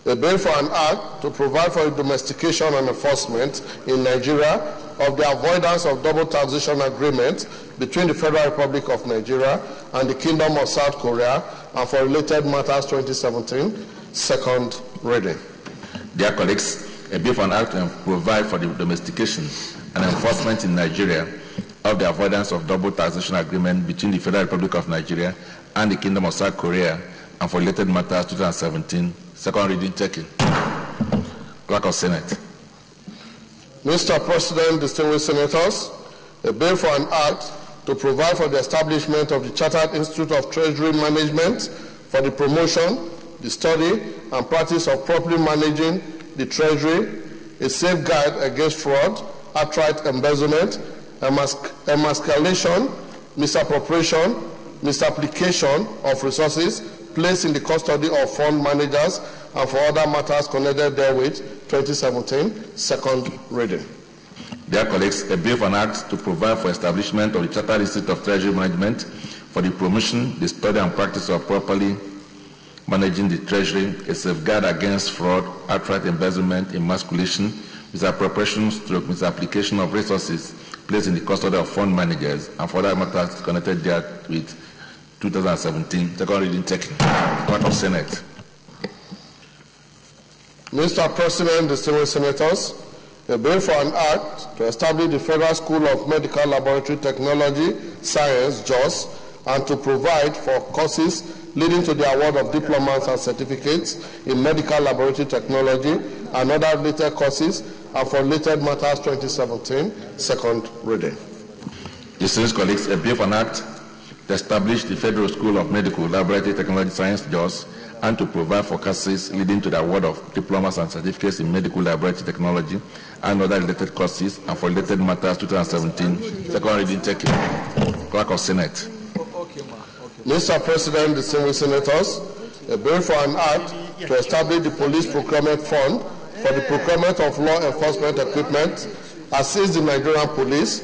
a bill for an act to provide for the domestication and enforcement in Nigeria of the avoidance of double taxation agreement between the Federal Republic of Nigeria and the Kingdom of South Korea, and for related matters 2017, second reading. Dear colleagues, a bill for an act to provide for the domestication and enforcement in Nigeria of the avoidance of double taxation agreement between the Federal Republic of Nigeria and the Kingdom of South Korea, and for related matters 2017, second reading taken. Clerk of Senate. Mr. President, distinguished senators, a bill for an act to provide for the establishment of the Chartered Institute of Treasury Management for the promotion, the study, and practice of properly managing the Treasury, a safeguard against fraud, outright embezzlement, emasculation, misappropriation, misapplication of resources placed in the custody of fund managers and for other matters connected therewith, 2017, second reading. Dear colleagues, a bill for an act to provide for establishment of the Chartered Institute of Treasury Management for the promotion, the study and practice of properly managing the treasury, a safeguard against fraud, outright embezzlement, emasculation, misappropriation, stroke misapplication of resources placed in the custody of fund managers and for other matters connected therewith, 2017, second reading taken. Court of Senate. Mr. President, distinguished senators, a bill for an act to establish the Federal School of Medical Laboratory Technology, Science, JOS, and to provide for courses leading to the award of diplomas and certificates in medical laboratory technology and other related courses and for related matters, 2017, second reading. Distinguished colleagues, a bill for an act to establish the Federal School of Medical Laboratory Technology, Science, JOS, and to provide for courses leading to the award of diplomas and certificates in medical laboratory technology and other related courses and for related matters, 2017, second reading taken. Clerk of Senate. Mr. President, distinguished senators, a bill for an act to establish the Police Procurement Fund for the procurement of law enforcement equipment, assist the Nigerian police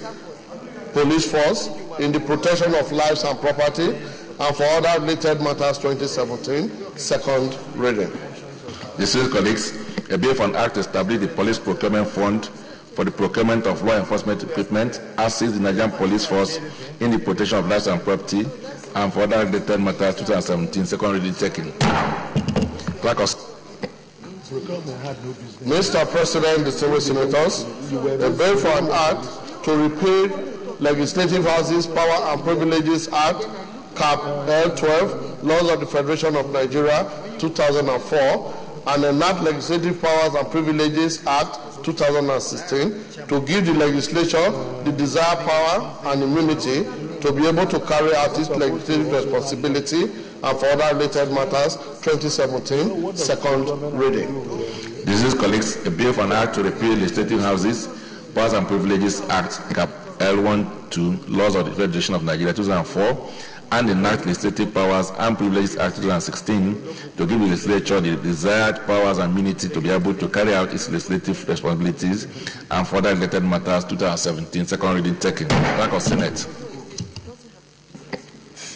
force in the protection of lives and property, and for other related matters, 2017, second reading. Distinguished colleagues, a bill for an act to establish the Police Procurement Fund for the procurement of law enforcement equipment, assist the Nigerian police force in the protection of lives and property, and for other related matters, 2017, second reading taken. Clerk of Mr. President, distinguished senators, a bill for an act to repeal Legislative Houses Power and Privileges Act, Cap L12, Laws of the Federation of Nigeria, 2004, and enact Legislative Powers and Privileges Act, 2016, to give the legislature the desired power and immunity to be able to carry out its legislative responsibility and for other related matters, 2017, second reading. Distinguished colleagues, a bill for an act to repeal Legislative Houses Powers and Privileges Act, Cap L12, Laws of the Federation of Nigeria, 2004, and enact Legislative Powers and Privileges Act 2016 to give the legislature the desired powers and immunity to be able to carry out its legislative responsibilities and further related matters, 2017, second reading taken. Clerk of Senate.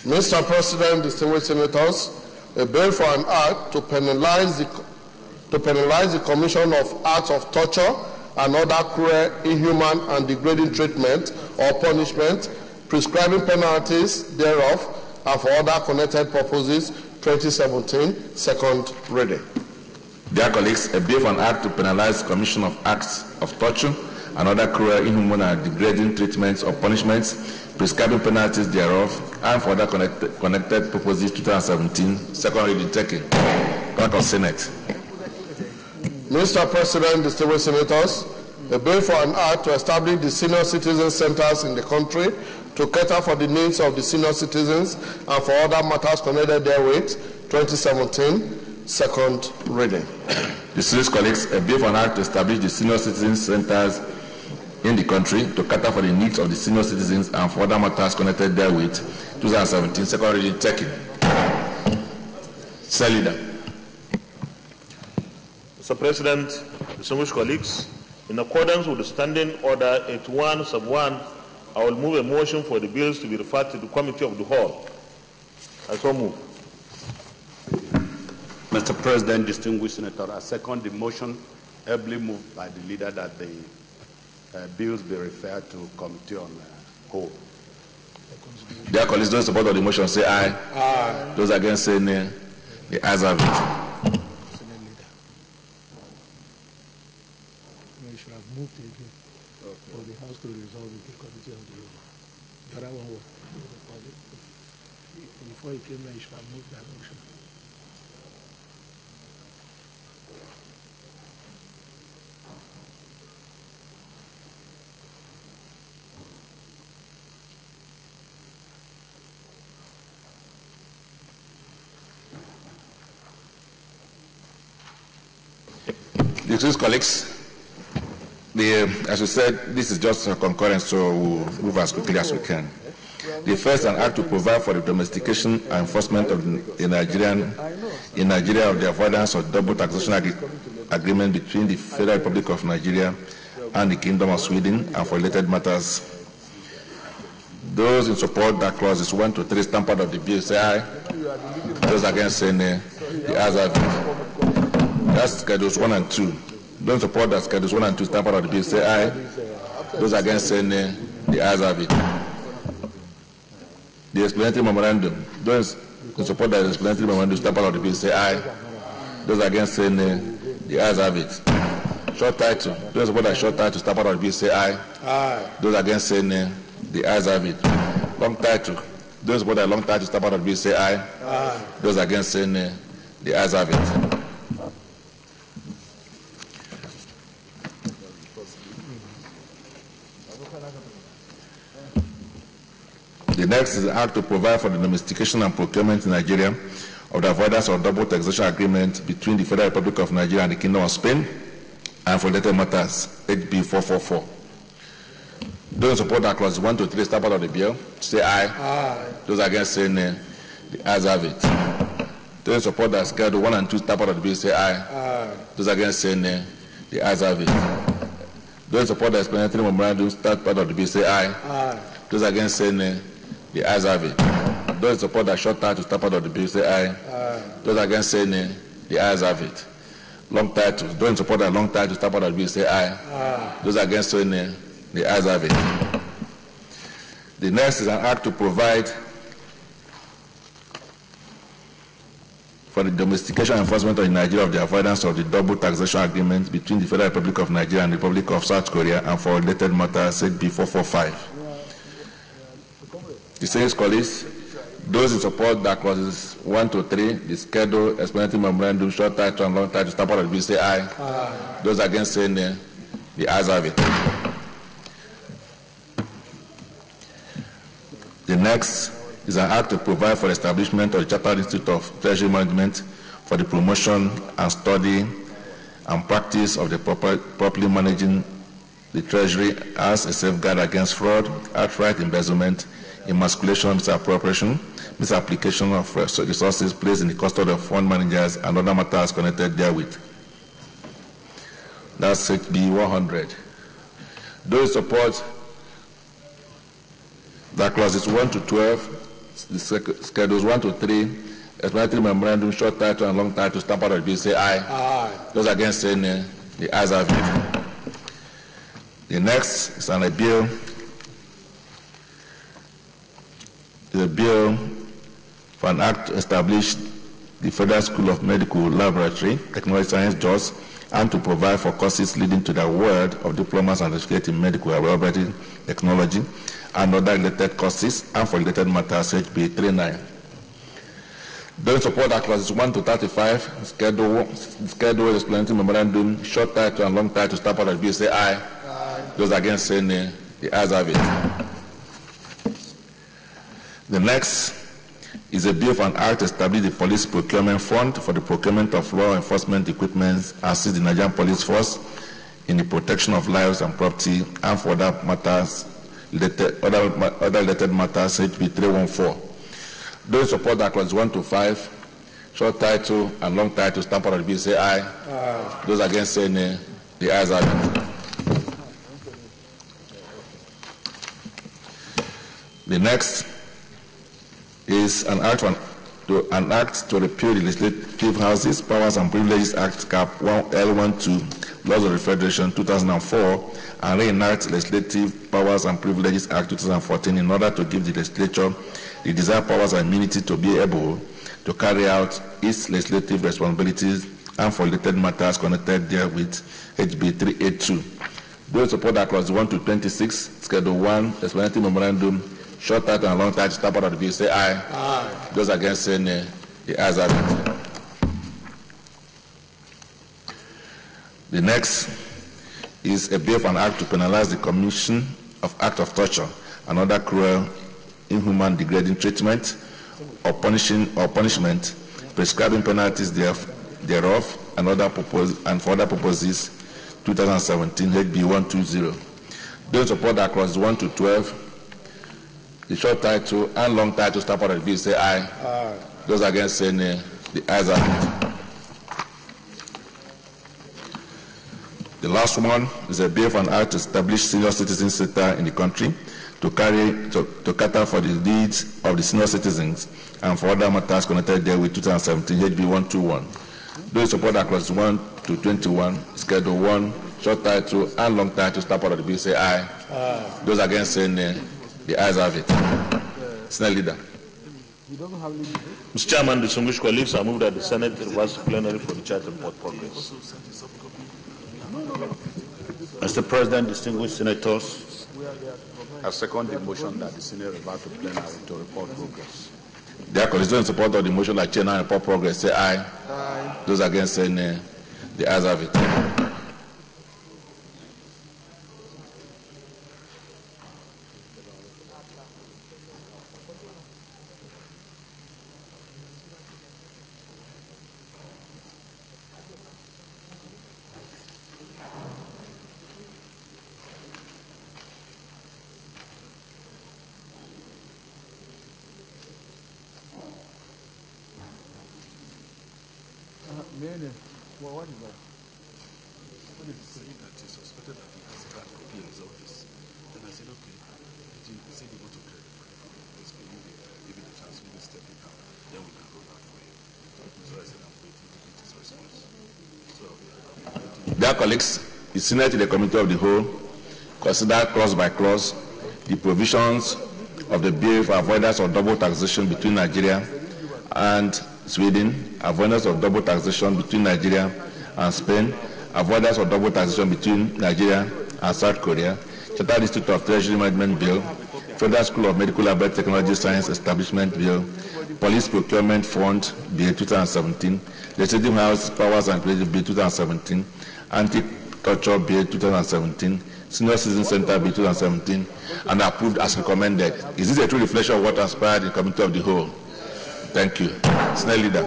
Mr. President, distinguished senators, a bill for an act to penalize the commission of acts of torture and other cruel, inhuman, and degrading treatment or punishment, prescribing penalties thereof, and for other connected purposes, 2017, second reading. Dear colleagues, a bill for an act to penalize commission of acts of torture and other cruel, inhuman, and degrading treatments or punishments, prescribing penalties thereof, and for other connected purposes, 2017, second reading taken. Clerk of Senate. Mr. President, distinguished senators, a bill for an act to establish the senior citizen centers in the country to cater for the needs of the senior citizens and for other matters connected therewith, 2017, second reading. Distinguished colleagues, a bill for an act to establish the senior citizen centers in the country to cater for the needs of the senior citizens and for other matters connected therewith, 2017, second reading taken. Sir Leader. Mr. President, distinguished colleagues, in accordance with the Standing Order 81 sub 1, I will move a motion for the bills to be referred to the Committee of the Whole. I so move. Mr. President, distinguished senator, I second the motion ably moved by the leader that the bills be referred to Committee on Whole. Dear colleagues, those in support of the motion say aye. Aye. Those against say nay. The ayes have it. We should have moved it again for the House to resolve it, the Committee of the Whole. The other one was before he came here, you should have moved that motion. Distinguished colleagues, as we said, this is just a concurrence, so we'll move as quickly as we can. The first, an act to provide for the domestication and enforcement of in Nigeria of the avoidance of double taxation agreement between the Federal Republic of Nigeria and the Kingdom of Sweden and for related matters. Those in support that clauses 1 to 3 stamp out of the bill say aye. Those against say nay. The ayes have it. That's schedules 1 and 2. Those in support that schedules 1 and 2 stamp out of the bill say aye. Those against say nay. The ayes have it. The explanatory memorandum. Those in support that the explanatory memorandum stamp out of the bill say aye. Those against say nay. The ayes have it. Short title. Those in support that short title stamp out of the bill say aye. Aye. Those against say nay. The ayes have it. Long title. Those who that long title stamp out of the bill say aye. Aye. Those against say nay. The ayes have it. The next is an act to provide for the domestication and procurement in Nigeria of the avoidance of double taxation agreement between the Federal Republic of Nigeria and the Kingdom of Spain and for related matters, HB 444. Those in support that clause 1 to 3 stamp out of the bill say aye. Aye. Those against say nay. The ayes have it. Those in support that schedule 1 and 2 stamp out of the bill say aye. Aye. Those against say nay. The ayes have it. Those in support that explanatory memorandum stamp out of the bill say aye. Aye. Those against say nay. The ayes have it. Those in support that short title stamp out of the bill say aye. Aye. Those against say nay. The ayes have it. Long title. Those in support that long title stamp out of the bill say aye. Aye. Those against say nay. The ayes have it. The next is an act to provide for the domestication and enforcement in Nigeria of the avoidance of the double taxation agreement between the Federal Republic of Nigeria and the Republic of South Korea and for related matters, HB 445. The same colleagues, those in support that clauses 1 to 3, the schedule, explanatory memorandum, short title and long title, stamp out of the bill say aye. Aye. Those against say nay. The ayes have it. The next is an act to provide for the establishment of the Chartered Institute of Treasury Management for the promotion and study and practice of the properly managing the Treasury as a safeguard against fraud, outright embezzlement, emasculation, misappropriation, misapplication of resources placed in the custody of fund managers and other matters connected therewith. That's HB 100. Those support that clauses 1 to 12, the schedules 1 to 3, explanatory memorandum, short title and long title, stamp out of the bill say aye. Aye. Those against say nay. The ayes have it. The next is a bill. The bill for an act to establish the Federal School of Medical Laboratory, Technology, Science, JOS, and to provide for courses leading to the award of diplomas and certificates in medical laboratory technology and other related courses and for related matters, HB 39. Those support that clauses 1 to 35, schedule, explanatory memorandum, short title and long title, stamp out of the bill say aye. Aye. Those against say nay. The ayes have it. The next is a bill for an act to establish the Police Procurement Fund for the procurement of law enforcement equipment, assist the Nigerian Police Force in the protection of lives and property, and for other matters, other related matters, HB 314. Those support that clause 1 to 5, short title and long title, stamp out of the bill say aye. Aye. Those against say nay. The ayes have it. The next is an act to repeal the Legislative Houses, Powers and Privileges Act Cap L12, Laws of the Federation 2004, and reenact Legislative Powers and Privileges Act 2014 in order to give the legislature the desired powers and immunity to be able to carry out its legislative responsibilities and for related matters connected therewith, HB 382. Those support that clause 1 to 26, Schedule 1, explanatory memorandum, short title and long title, stamp out of the bill say aye. Aye. Those against say nay. The ayes have it. The next is a bill for an act to penalize the commission of act of torture and other cruel, inhuman, degrading treatment or punishment, prescribing penalties thereof and for other purposes, 2017 HB 120. Those support that clause 1 to 12, the short title and long title start part of the bill say aye. Aye. Those against say nay. The ayes have it. The last one is a bill for an act to establish senior citizen sector in the country to cater for the needs of the senior citizens and for other matters connected there with 2017 HB 121. Those support that clause 1 to 21, schedule 1, short title and long title start part of the bill say aye. Aye. Those against say nay. The ayes have it. Senate Leader. Mr. Chairman, distinguished colleagues, I move that the Senate reverse to plenary for the charge report progress. Mr. President, distinguished senators, I second the motion that the Senate reverse to plenary to report progress. Their colleagues in support of the motion that chair and report progress say aye. Aye. Those against say nay. The ayes have it. What is that? What did he say? That he suspected that he has a bad copy in his office. Then I said, okay. He said he wants to clarify. Let's give it a chance. Maybe step it down. Then we can go back for him. So I said, I'm waiting to get his response. So, dear colleagues, the Senate, the Committee of the Whole, consider clause by clause the provisions of the bill for avoidance of double taxation between Nigeria and Sweden, avoidance of double taxation between Nigeria and Spain, avoidance of double taxation between Nigeria and South Korea, Chartered Institute of Treasury Management Bill, Federal School of Medical and Biotechnology Science Establishment Bill, Police Procurement Fund Bill 2017, Legislative House Powers and Privileges Bill 2017, Anti-Torture Bill 2017, Senior Citizen Center Bill 2017, and approved as recommended. Is this a true reflection of what transpired in the Committee of the Whole? Thank you. Senate Leader.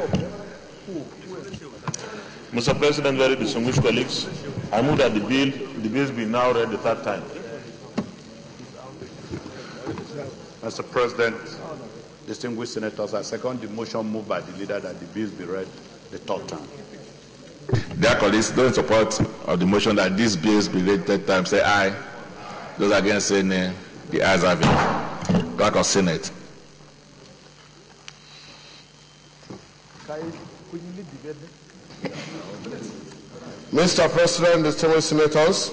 Mr. President, very distinguished colleagues, I move that the bills be now read the third time. Mr. President, distinguished senators, I second the motion moved by the leader that the bills be read the third time. Dear colleagues, those in support of the motion that these bills be read third time say aye. Those against say nay. The ayes have it. Clerk of Senate. Mr. President, distinguished senators,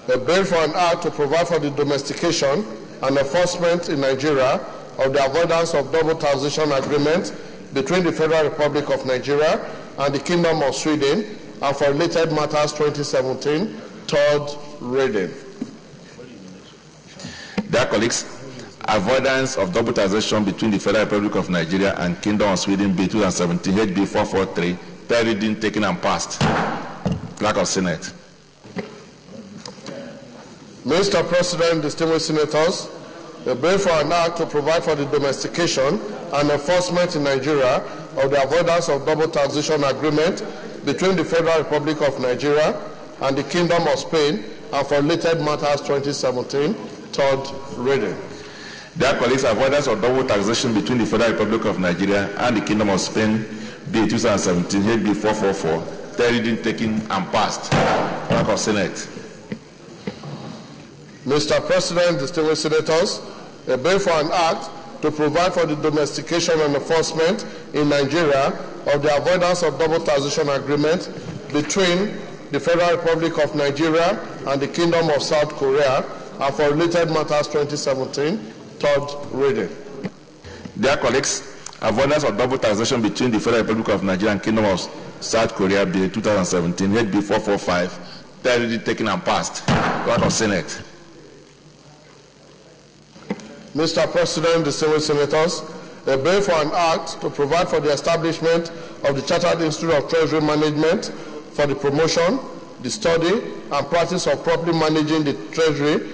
the bill for an act to provide for the domestication and enforcement in Nigeria of the avoidance of double taxation agreement between the Federal Republic of Nigeria and the Kingdom of Sweden and for related matters 2017, third reading. Dear colleagues, avoidance of double taxation between the Federal Republic of Nigeria and Kingdom of Sweden Bill 2017 HB 443, third reading taken and passed. Clerk of Senate. Mr. President, distinguished senators, the bill for an act to provide for the domestication and enforcement in Nigeria of the avoidance of double taxation agreement between the Federal Republic of Nigeria and the Kingdom of Spain and for related matters 2017, third reading. Dear colleagues, avoidance of double taxation between the Federal Republic of Nigeria and the Kingdom of Spain, Bill 2017, HB 444, third reading taken and passed. Clerk of Senate. Mr. President, distinguished senators, a bill for an act to provide for the domestication and enforcement in Nigeria of the avoidance of double taxation agreement between the Federal Republic of Nigeria and the Kingdom of South Korea and for related matters 2017, third reading. Dear colleagues, avoidance of double taxation between the Federal Republic of Nigeria and Kingdom of South Korea Bill 2017, HB 445, third reading taken and passed. Clerk of Senate. Mr. President, distinguished senators, a bill for an act to provide for the establishment of the Chartered Institute of Treasury Management for the promotion, the study, and practice of properly managing the treasury,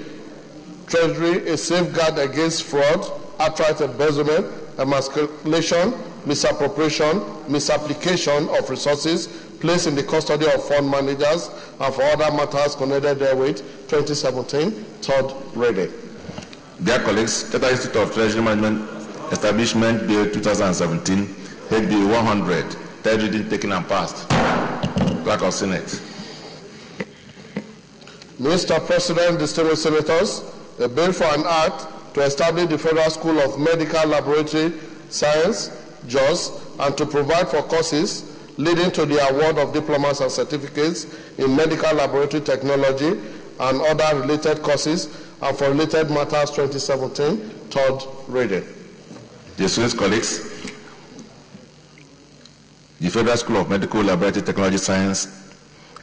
a safeguard against fraud, outright embezzlement, emasculation, misappropriation, misapplication of resources placed in the custody of fund managers, and for other matters connected therewith, 2017, third reading. Dear colleagues, Federal Institute of Treasury Management Establishment Bill 2017, HB 100, third reading taken and passed. Clerk of Senate. Mr. President, distinguished senators, a bill for an act to establish the Federal School of Medical Laboratory Science, JOS, and to provide for courses leading to the award of diplomas and certificates in medical laboratory technology and other related courses and for related matters 2017, third reading. Distinguished colleagues, the Federal School of Medical Laboratory Technology Science,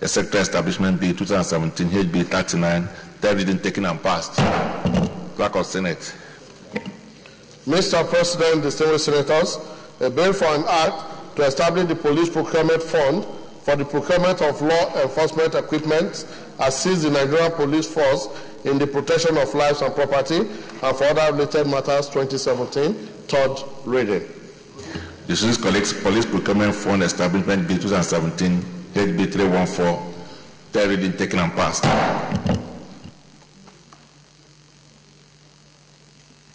a sector establishment bill 2017, HB 39, third reading taken and passed. Clerk of Senate. Mr. President, distinguished senators, a bill for an act to establish the Police Procurement Fund for the procurement of law enforcement equipment assist the Nigerian police force in the protection of lives and property and for other related matters 2017, third reading. Distinguished colleagues, Police Procurement Fund Establishment Bill 2017, HB 314, third reading taken and passed.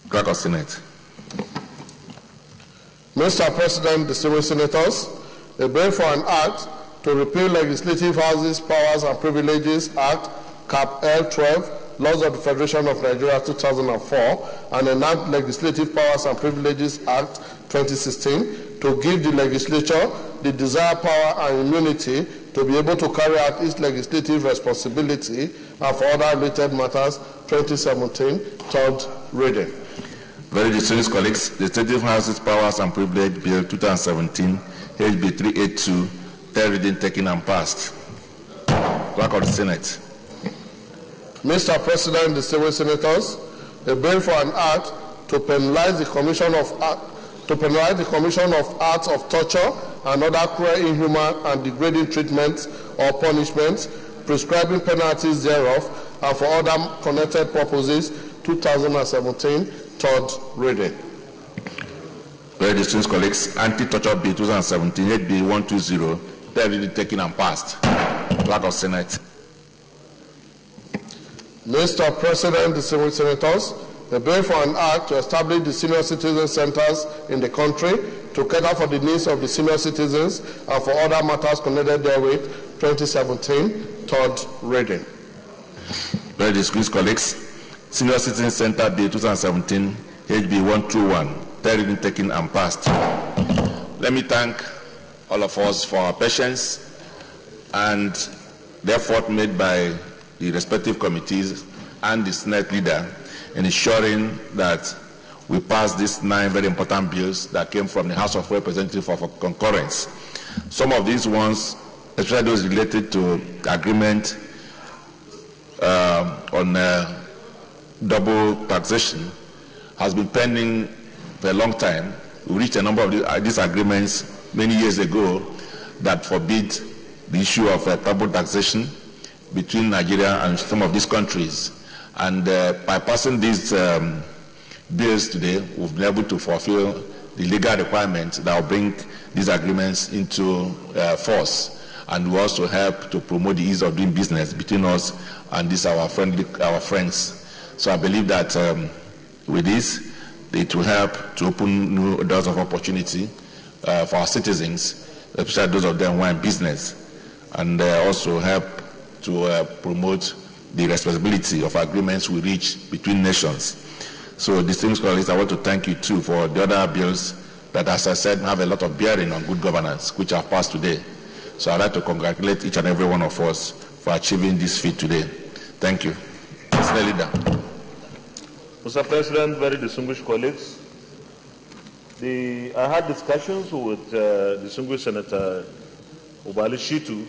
Clerk of Senate. Mr. President, distinguished senators, a bill for an act to repeal Legislative Houses Powers and Privileges Act, Cap L12, Laws of the Federation of Nigeria 2004, and enact Legislative Powers and Privileges Act 2016 to give the legislature the desired power and immunity to be able to carry out its legislative responsibility and for other related matters 2017, third reading. Very distinguished colleagues, the Legislative Houses Powers and Privilege Bill 2017, HB 382, third reading taken and passed. Clerk of the Senate. Mr. President, distinguished senators, a bill for an act to penalize the Commission of Acts of torture and other cruel, inhuman, and degrading treatments or punishments, prescribing penalties thereof, and for other connected purposes, 2017, third reading. Very distinguished colleagues, Anti-Torture Bill 2017, HB 120, third reading taken and passed. Clerk of Senate. Mr. President, distinguished senators, a bill for an act to establish the senior citizen centers in the country to cater for the needs of the senior citizens and for other matters connected therewith, 2017, third reading. Very distinguished colleagues, Senior Citizen Center Bill 2017, HB 121, third reading taken and passed. Let me thank all of us for our patience and the effort made by the respective committees and the Senate leader in ensuring that we pass these 9 very important bills that came from the House of Representatives for concurrence. Some of these ones, especially those related to agreement on double taxation, has been pending for a long time. We reached a number of these agreements many years ago that forbid the issue of double taxation between Nigeria and some of these countries. And by passing these bills today, we've been able to fulfill the legal requirements that will bring these agreements into force, and will also help to promote the ease of doing business between us and our friends. So I believe that with this, it will help to open new doors of opportunity for our citizens, especially those of them who are in business, and also help to promote the responsibility of agreements we reach between nations. So, distinguished colleagues, I want to thank you too for the other bills that, as I said, have a lot of bearing on good governance, which have passed today. So I'd like to congratulate each and every one of us for achieving this feat today. Thank you. Mr. Leader. Mr. President, very distinguished colleagues, I had discussions with distinguished Senator Ubali Shitu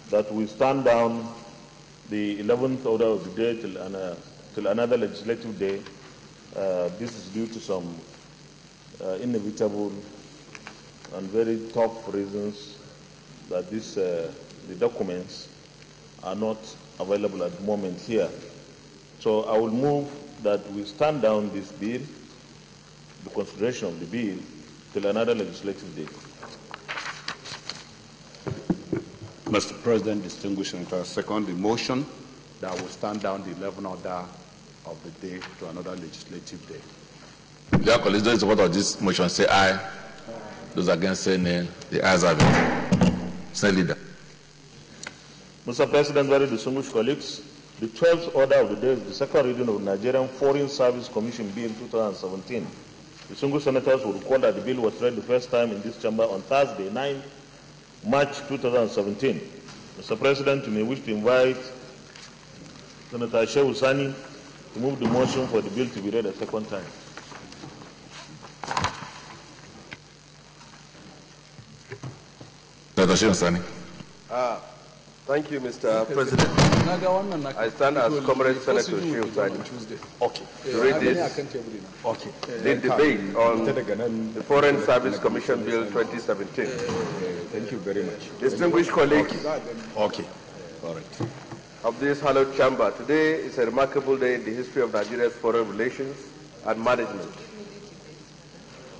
that we stand down the 11th order of the day till another legislative day. This is due to some inevitable and very tough reasons that the documents are not available at the moment here. So I will move that we stand down this bill, the consideration of the bill, till another legislative day. Mr. President, distinguished senators, second the motion that will stand down the 11th order of the day to another legislative day. Dear colleagues, those in support of this motion say aye. Those against say nay. The ayes have it. Senate Leader. Mr. President, very distinguished colleagues, the 12th order of the day is the second reading of Nigerian Foreign Service Commission Bill 2017. Distinguished senators will recall that the bill was read the first time in this chamber on Thursday, 9 March 2017. Mr. President, you may wish to invite Senator Shehu Sani to move the motion for the bill to be read a second time. Senator Shehu Sani. Thank you, Mr. President. I stand as Comrade Senator Shehu Sani. Okay. To read this. Okay. The debate on the Foreign Service Commission Bill 2017. Thank you very much. Distinguished colleagues. Okay. All right. Of this hallowed chamber, today is a remarkable day in the history of Nigeria's foreign relations and management.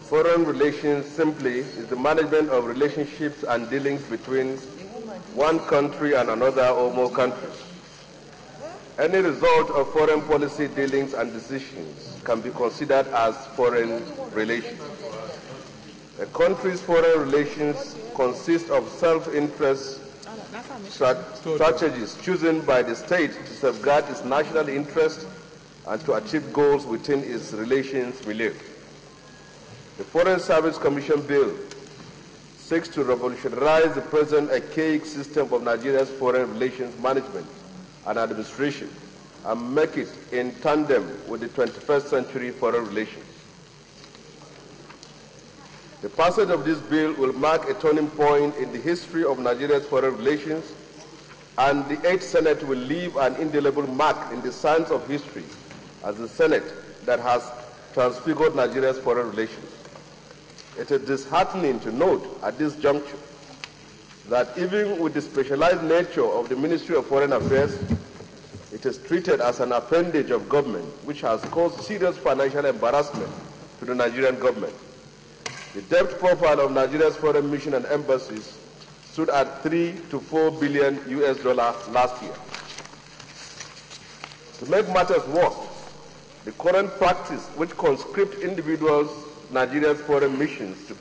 Foreign relations simply is the management of relationships and dealings between one country and another or more countries. Any result of foreign policy dealings and decisions can be considered as foreign relations. A country's foreign relations consist of self-interest strategies chosen by the state to safeguard its national interest and to achieve goals within its relations milieu. The Foreign Service Commission Bill seeks to revolutionize the present archaic system of Nigeria's foreign relations management and administration and make it in tandem with the 21st century foreign relations. The passage of this bill will mark a turning point in the history of Nigeria's foreign relations, and the 8th Senate will leave an indelible mark in the sands of history as the Senate that has transfigured Nigeria's foreign relations. It is disheartening to note at this juncture that even with the specialized nature of the Ministry of Foreign Affairs, it is treated as an appendage of government, which has caused serious financial embarrassment to the Nigerian government. The debt profile of Nigeria's foreign mission and embassies stood at $3 to $4 billion last year. To make matters worse, the current practice which conscripts individuals Nigeria's foreign missions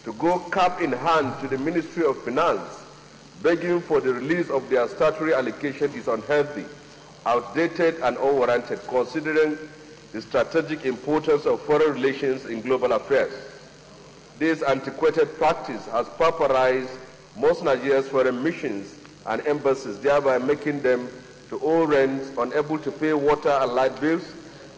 to go cap in hand to the Ministry of Finance, begging for the release of their statutory allocation is unhealthy, outdated and unwarranted, considering the strategic importance of foreign relations in global affairs. This antiquated practice has pauperized most Nigeria's foreign missions and embassies, thereby making them to owe rents, unable to pay water and light bills,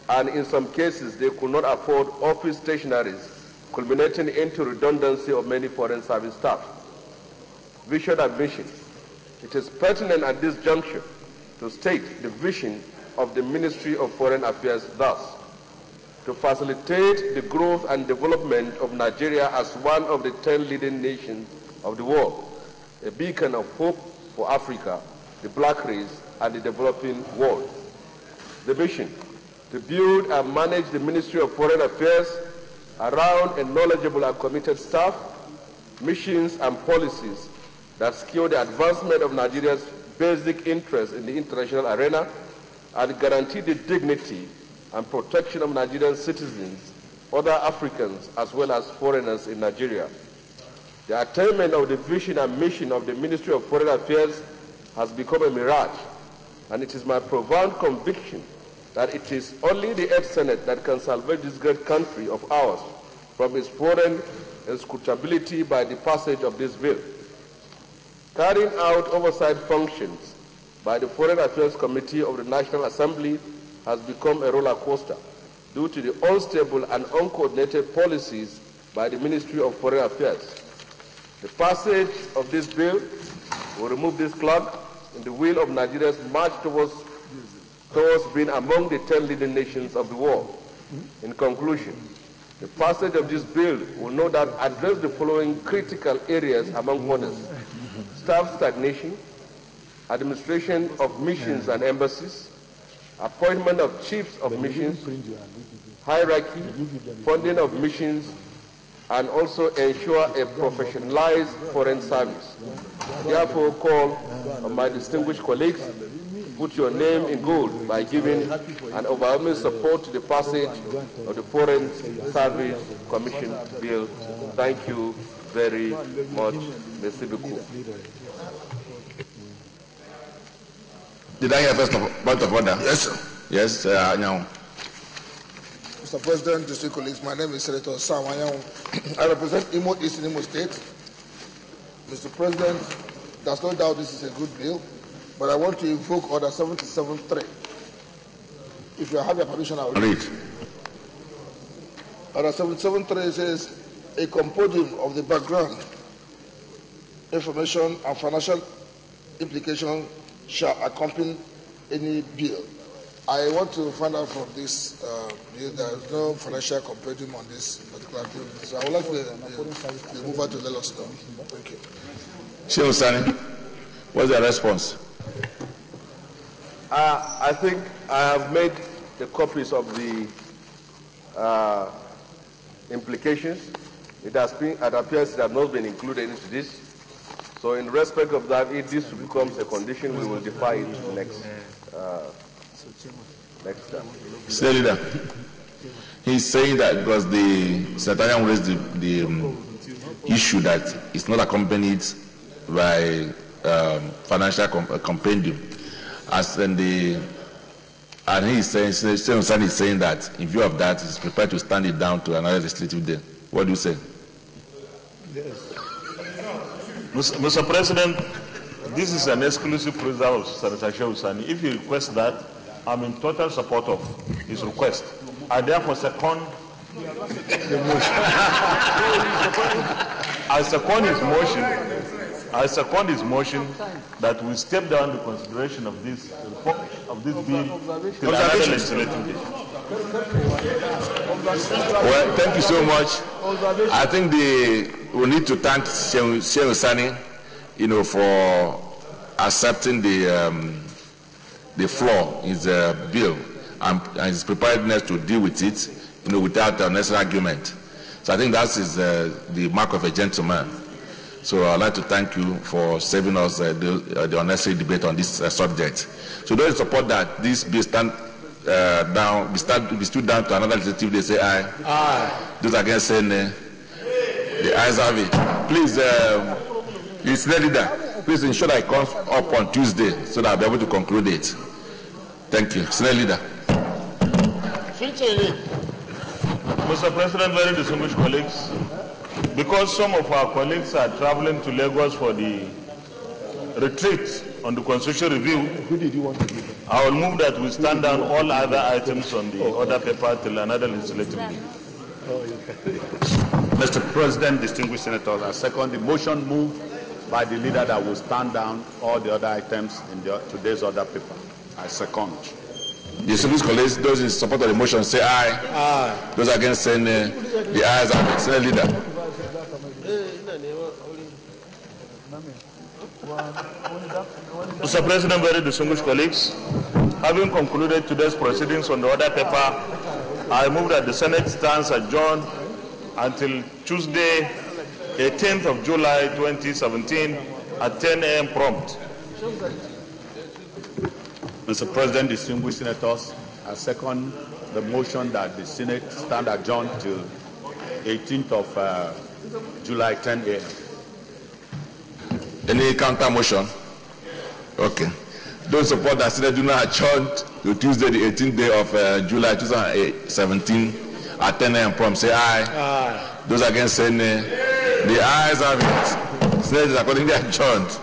and in some cases they could not afford office stationaries, culminating into redundancy of many foreign service staff. Vision and mission. It is pertinent at this juncture to state the vision of the Ministry of Foreign Affairs thus: to facilitate the growth and development of Nigeria as one of the 10 leading nations of the world, a beacon of hope for Africa, the black race, and the developing world. The mission: to build and manage the Ministry of Foreign Affairs around a knowledgeable and committed staff, missions and policies that secure the advancement of Nigeria's basic interests in the international arena and guarantee the dignity and protection of Nigerian citizens, other Africans, as well as foreigners in Nigeria. The attainment of the vision and mission of the Ministry of Foreign Affairs has become a mirage, and it is my profound conviction that it is only the 8th Senate that can salvage this great country of ours from its foreign inscrutability by the passage of this bill. Carrying out oversight functions by the Foreign Affairs Committee of the National Assembly has become a roller coaster due to the unstable and uncoordinated policies by the Ministry of Foreign Affairs. The passage of this bill will remove this clog in the wheel of Nigeria's march towards being among the 10 leading nations of the world. In conclusion, the passage of this bill will no doubt address the following critical areas among others: staff stagnation, administration of missions and embassies, appointment of chiefs of missions, hierarchy, funding of missions, and also ensure a professionalized foreign service. Therefore, call on my distinguished colleagues put your name in gold by giving an overwhelming support to the passage of the Foreign Service Commission Bill. Thank you very much, Mr. Buku. Did I hear first point of order? Yes, sir. Yes, now. Mr. President, distinguished colleagues, my name is Senator Sam Anyang. I represent Imo East in Imo State. Mr. President, there's no doubt this is a good bill, but I want to invoke Order 77.3. If you have your permission, I will read. Order 77.3 says, a compendium of the background information and financial implication shall accompany any bill. I want to find out from this bill there is no financial compendium on this particular bill. So I would like the mover to let us know. Thank you. Sheikh Sani, what's the response? I think I have made the copies of the implications. It appears it has not been included into this. So in respect of that, if this becomes a condition, we will defy it next time. State Leader, he's saying that because the Senatorian raised the issue that it's not accompanied by financial compendium, and he's saying that in view of that, he's prepared to stand it down to another legislative day. What do you say? Yes. Mr. President, this is an exclusive preserve of Senator Shehu Sani. If he requests that, I'm in total support of his request. I therefore second the motion. I second his motion that we step down the consideration of this bill to another legislative day. Well, thank you so much. I think we need to thank Shehu Sani, for accepting the flaw in the bill and his preparedness to deal with it, without unnecessary argument. So I think that is the mark of a gentleman. So I'd like to thank you for saving us the unnecessary debate on this subject. So those who support that this bill be stood down to another legislative day, say aye. Aye. Those against say nay. The ayes have it. Please, the leader, please ensure that it comes up on Tuesday so that I'll be able to conclude it. Thank you. Senate Leader. Mr. President, very distinguished colleagues, because some of our colleagues are traveling to Lagos for the retreat on the constitutional review, I will move that we stand down all other items on the order paper till another legislative meeting. Mr. President, distinguished senators, I second the motion moved by the leader that will stand down all the other items in today's order paper. I second. The distinguished colleagues, those in support of the motion say aye. Aye. Those against say nay. The ayes have it. Senate Leader. Mr. President, very distinguished colleagues, having concluded today's proceedings on the order paper, I move that the Senate stands adjourned until Tuesday, 18th of July 2017 at 10 a.m. prompt. Mr. President, distinguished senators, I second the motion that the Senate stand adjourned till 18th of July, 10 a.m. Any counter motion? Okay. Those support that Senate do not adjourn to Tuesday, the 18th day of July 2017 at 10 a.m. prompt, say aye. Aye. Those against say nay. The ayes have it. Senate is accordingly adjourned.